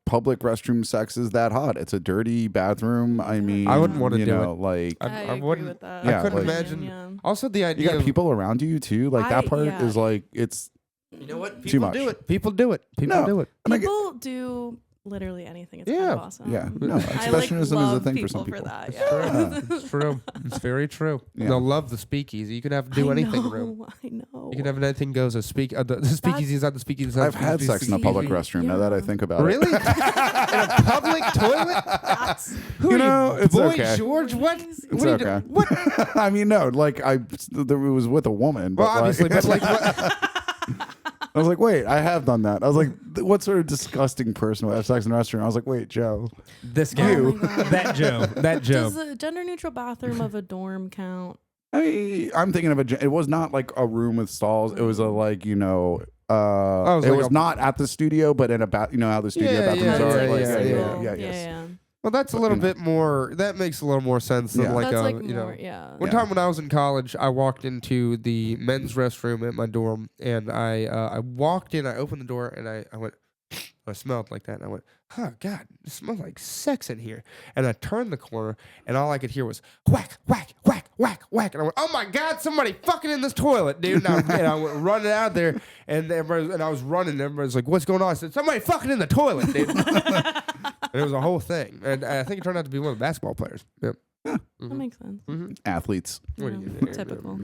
public restroom sex is that hot. It's a dirty bathroom. I mean, I wouldn't wanna you do know, it. like I, I agree wouldn't- with that. Yeah, I couldn't like- imagine. Yeah. Also the you idea got of people around you too. Like that part yeah. is like it's You know what? Too People much. do it. People do it. People No. do it. And I get- People do literally anything. It's kind Yeah. of awesome. Yeah. No, I expressionism is a love thing for some people people. that. Yeah. Yeah. It's true. It's very true. Yeah. They'll love the speakeasy. You can have do I anything know, room. I know. You can have anything goes. The speakeasy is not the speakeasy. I've had sex in a public restroom. Now that I think about Really? it. In a public toilet? That's Who You are know, it's Boy okay. George? What? Crazy. It's What are you okay. doing? What? I mean, no, like it was with a woman. But Well, obviously, like, but like, what? I was like, wait, I have done that. I was like, what sort of disgusting person would have sex in a restaurant? I was like, wait, Joe. This Oh guy. my God. That Joe. That Joe. Does a gender neutral bathroom of a dorm count? I mean, I'm thinking of it was not like a room with stalls. It was a like, it it was like was a- not at the studio, but in a you know how the studio Yeah, bathrooms yeah, are. yeah, Like, yeah, yes. Well, that's a But, little you know. bit more. That makes a little more sense than Yeah. like That's a like you know. more, yeah. One Yeah. time when I was in college, I walked into the men's restroom at my dorm, and I walked in, I opened the door, and I went, I smelled like that, and I went, oh God, it smells like sex in here. And I turned the corner, and all I could hear was whack, whack, whack, whack, whack, and I went, oh my God, somebody fucking in this toilet, dude. And I went running out there, and I was running, and everybody's like, what's going on? I said, somebody fucking in the toilet, dude. And it was a whole thing, and I think it turned out to be one of the basketball players. Yep. That makes sense. Athletes, What are Yeah, you doing? typical.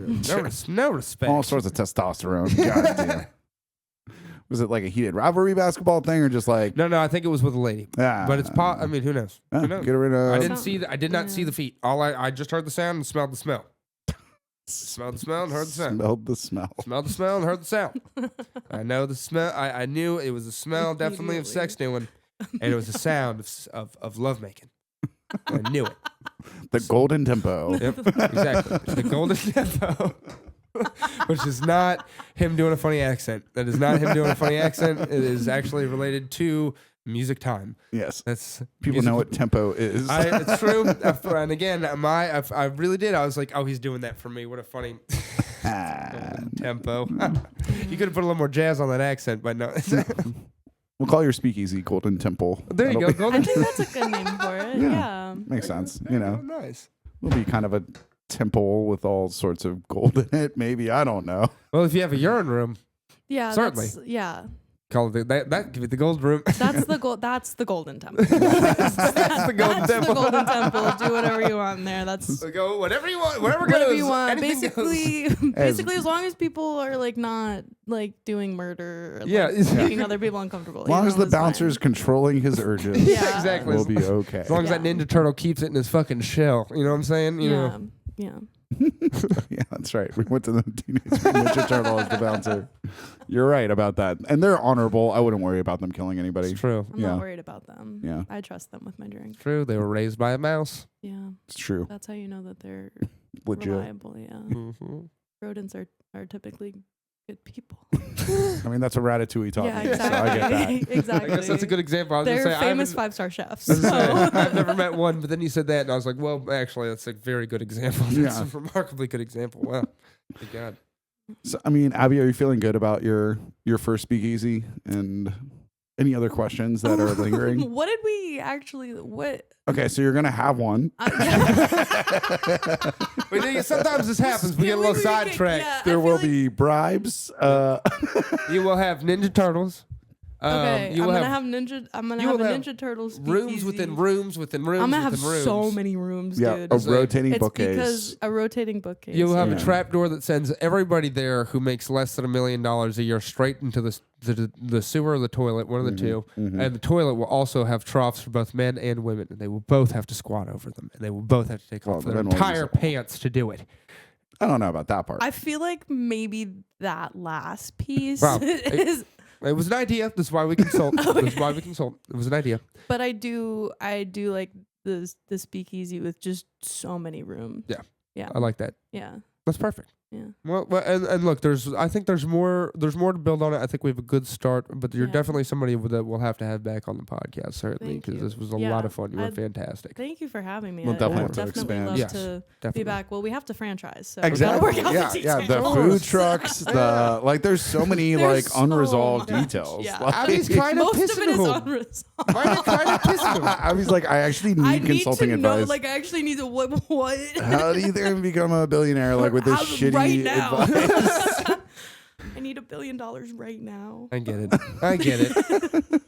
No respect. all sorts of testosterone. God damn. Was it like a heated rivalry basketball thing, or just like? No, I think it was with a lady. But it's I mean, who knows? Who knows? Get rid of. I didn't see. I did not see Yeah. the feet. I just heard the sound and smelled the smell. Smelled the smell and heard the sound. Smelled the smell. Smelled the smell and heard the sound. I know the smell. I knew it was a smell, definitely of sex doing, and it was a sound of lovemaking. I knew it. The golden tempo. Yep, exactly. The golden tempo. Which is not him doing a funny accent. That is not him doing a funny accent. It is actually related to music time. Yes. That's People know what tempo is. it's true. And again, I really did. I was like, oh, he's doing that for me. What a funny tempo. You could have put a little more jazz on that accent, but no. We'll call your speakeasy Golden Temple. There you That'll go. be- I think that's a good name for it. Yeah. Makes sense. You know, Nice. we'll be kind of a temple with all sorts of gold in it. Maybe, I don't know. Well, if you have a urine room, Yeah. Certainly. Yeah. call it that. Give it the gold room. That's the gold. That's the golden temple. That's the golden That's temple. the golden temple. Do whatever you want in there. That's So go whatever you want. Whatever whatever goes. you want. Anything goes. Basically, as long as people are like not like doing murder, or, like, Yeah. making other people uncomfortable. As long as the it's fine. bouncer's controlling his urges, Yeah. Exactly. we'll be okay. As long as that Yeah. Ninja Turtle keeps it in his fucking shell. You know what I'm saying? You Yeah. know. Yeah. Yeah, that's right. We went to the Teenage Mutant Ninja Turtle as the bouncer. You're right about that. And they're honorable. I wouldn't worry about them killing anybody. It's true. I'm Yeah. not worried about them. Yeah. I trust them with my drink. True. They were raised by a mouse. Yeah. It's true. That's how you know that they're Legit. reliable. Yeah. Mm-hmm. Rodents are typically good people. I mean, that's what Ratatouille taught Yeah, me. So I get that. exactly. Exactly. I guess that's a good example. I was They're gonna say, famous I 5-star chefs. haven't- I was gonna say, so- I've never met one, but then you said that, and I was like, well, actually, that's a very good example. That's Yeah. a remarkably good example. Wow. Thank God. So, I mean, Abby, are you feeling good about your first speakeasy? And any other questions that are lingering? What did we actually? What? Okay, so you're going to have one. We think sometimes this happens. We Yeah, get a little we sidetracked. yeah, I There feel will like- be bribes. You will have Ninja Turtles. Okay, you I'm will gonna have Ninja. I'm gonna you have a will have Ninja Turtles rooms within rooms within rooms. I'm gonna have within rooms. so many rooms, Yeah, dude. a It's like- rotating It's bookcase. because a rotating bookcase. You will have Yeah. a trap door that sends everybody there who makes less than $1 million a year straight into the sewer or the toilet, one of the two. Mhm. And the toilet will also have troughs for both men and women, and they will both have to squat over them, and they will both have to take Well, off the their men won't entire use it. pants to do it. I don't know about that part. I feel like maybe that last piece Wow. is, It was an idea. This is why we consult. This is why we consult. It was an idea. but I do like the speakeasy with just so many rooms. Yeah. Yeah. I like that. Yeah. That's perfect. Yeah. Well, and look, I think there's more to build on it. I think we have a good start, but you're Yeah. definitely somebody that we'll have to have back on the podcast, certainly, Thank because you. this was a Yeah, lot of fun. You were I'd- fantastic. Thank you for having me. We'll I definitely would have to definitely expand. love Yes. to Definitely. be back. Well, we have to franchise, so Exactly. we gotta work out Yeah, the yeah. The details. food trucks, the like. There's so many There's like so unresolved much. details. Yeah. Like, Abby's kind of Most of pissing it is him. unresolved. Kind of pissing him. I was like, I actually need I need consulting to know, advice. like, I actually need to what? How do you think I become a billionaire like with this How- shitty right now. advice? I need $1 billion right now. I get it. I get it.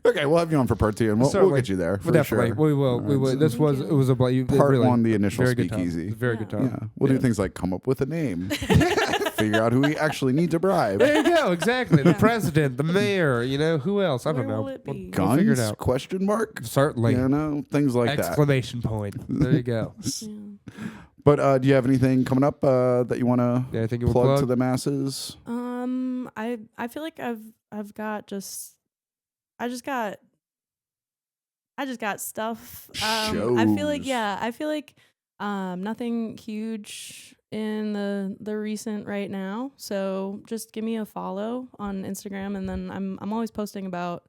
Okay, we'll have you on for part 2, and we'll Certainly. get you there for Definitely. sure. We will. All We right, will. so This was, Thank it was a really part 1, the initial very good time. speakeasy. Very good time. Yeah, we'll do things like come up with a name, figure out who we actually need to bribe. There you go. Exactly. The Yeah. president, the mayor, who else? I don't Where know. will it be? We'll figure it Guns? out. Question mark? Certainly. Things like that. Exclamation point. There you go. Yeah. But do you have anything coming up that you want to Yeah, I think you will plug to plug. the masses? I feel like I've got I just got stuff. I feel like nothing huge in the recent right now. So just give me a follow on Instagram, and then I'm always posting about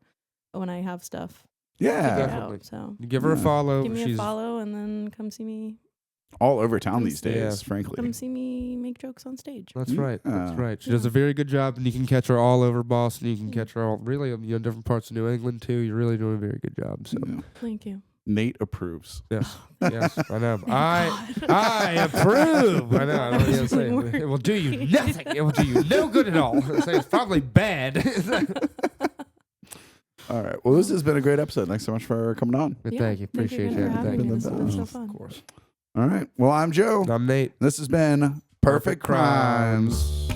when I have stuff Yeah. figured Definitely. out. So You give her a Yeah. follow. give me She's a follow, and then come see me. All over town these days, Yeah. frankly. Come see me make jokes on stage. That's right. That's Yeah. right. She does a very good job, and you can catch her all over Boston. You can catch her all really different parts of New England too. You're really doing a very good job. So Yeah. Thank you. Nate approves. yes, yes, I know. Thank I God. approve. I know. I don't know what to say. Amazing It will do you nothing. It will do you no good at all. It's probably bad. All right. Well, this has been a great episode. Thanks so much for coming on. But Yeah, thank you. thank you Appreciate again you. for having Thank me. you. This has been so Of fun. course. All right. Well, I'm Joe. I'm Nate. This has been Perfect Crimes.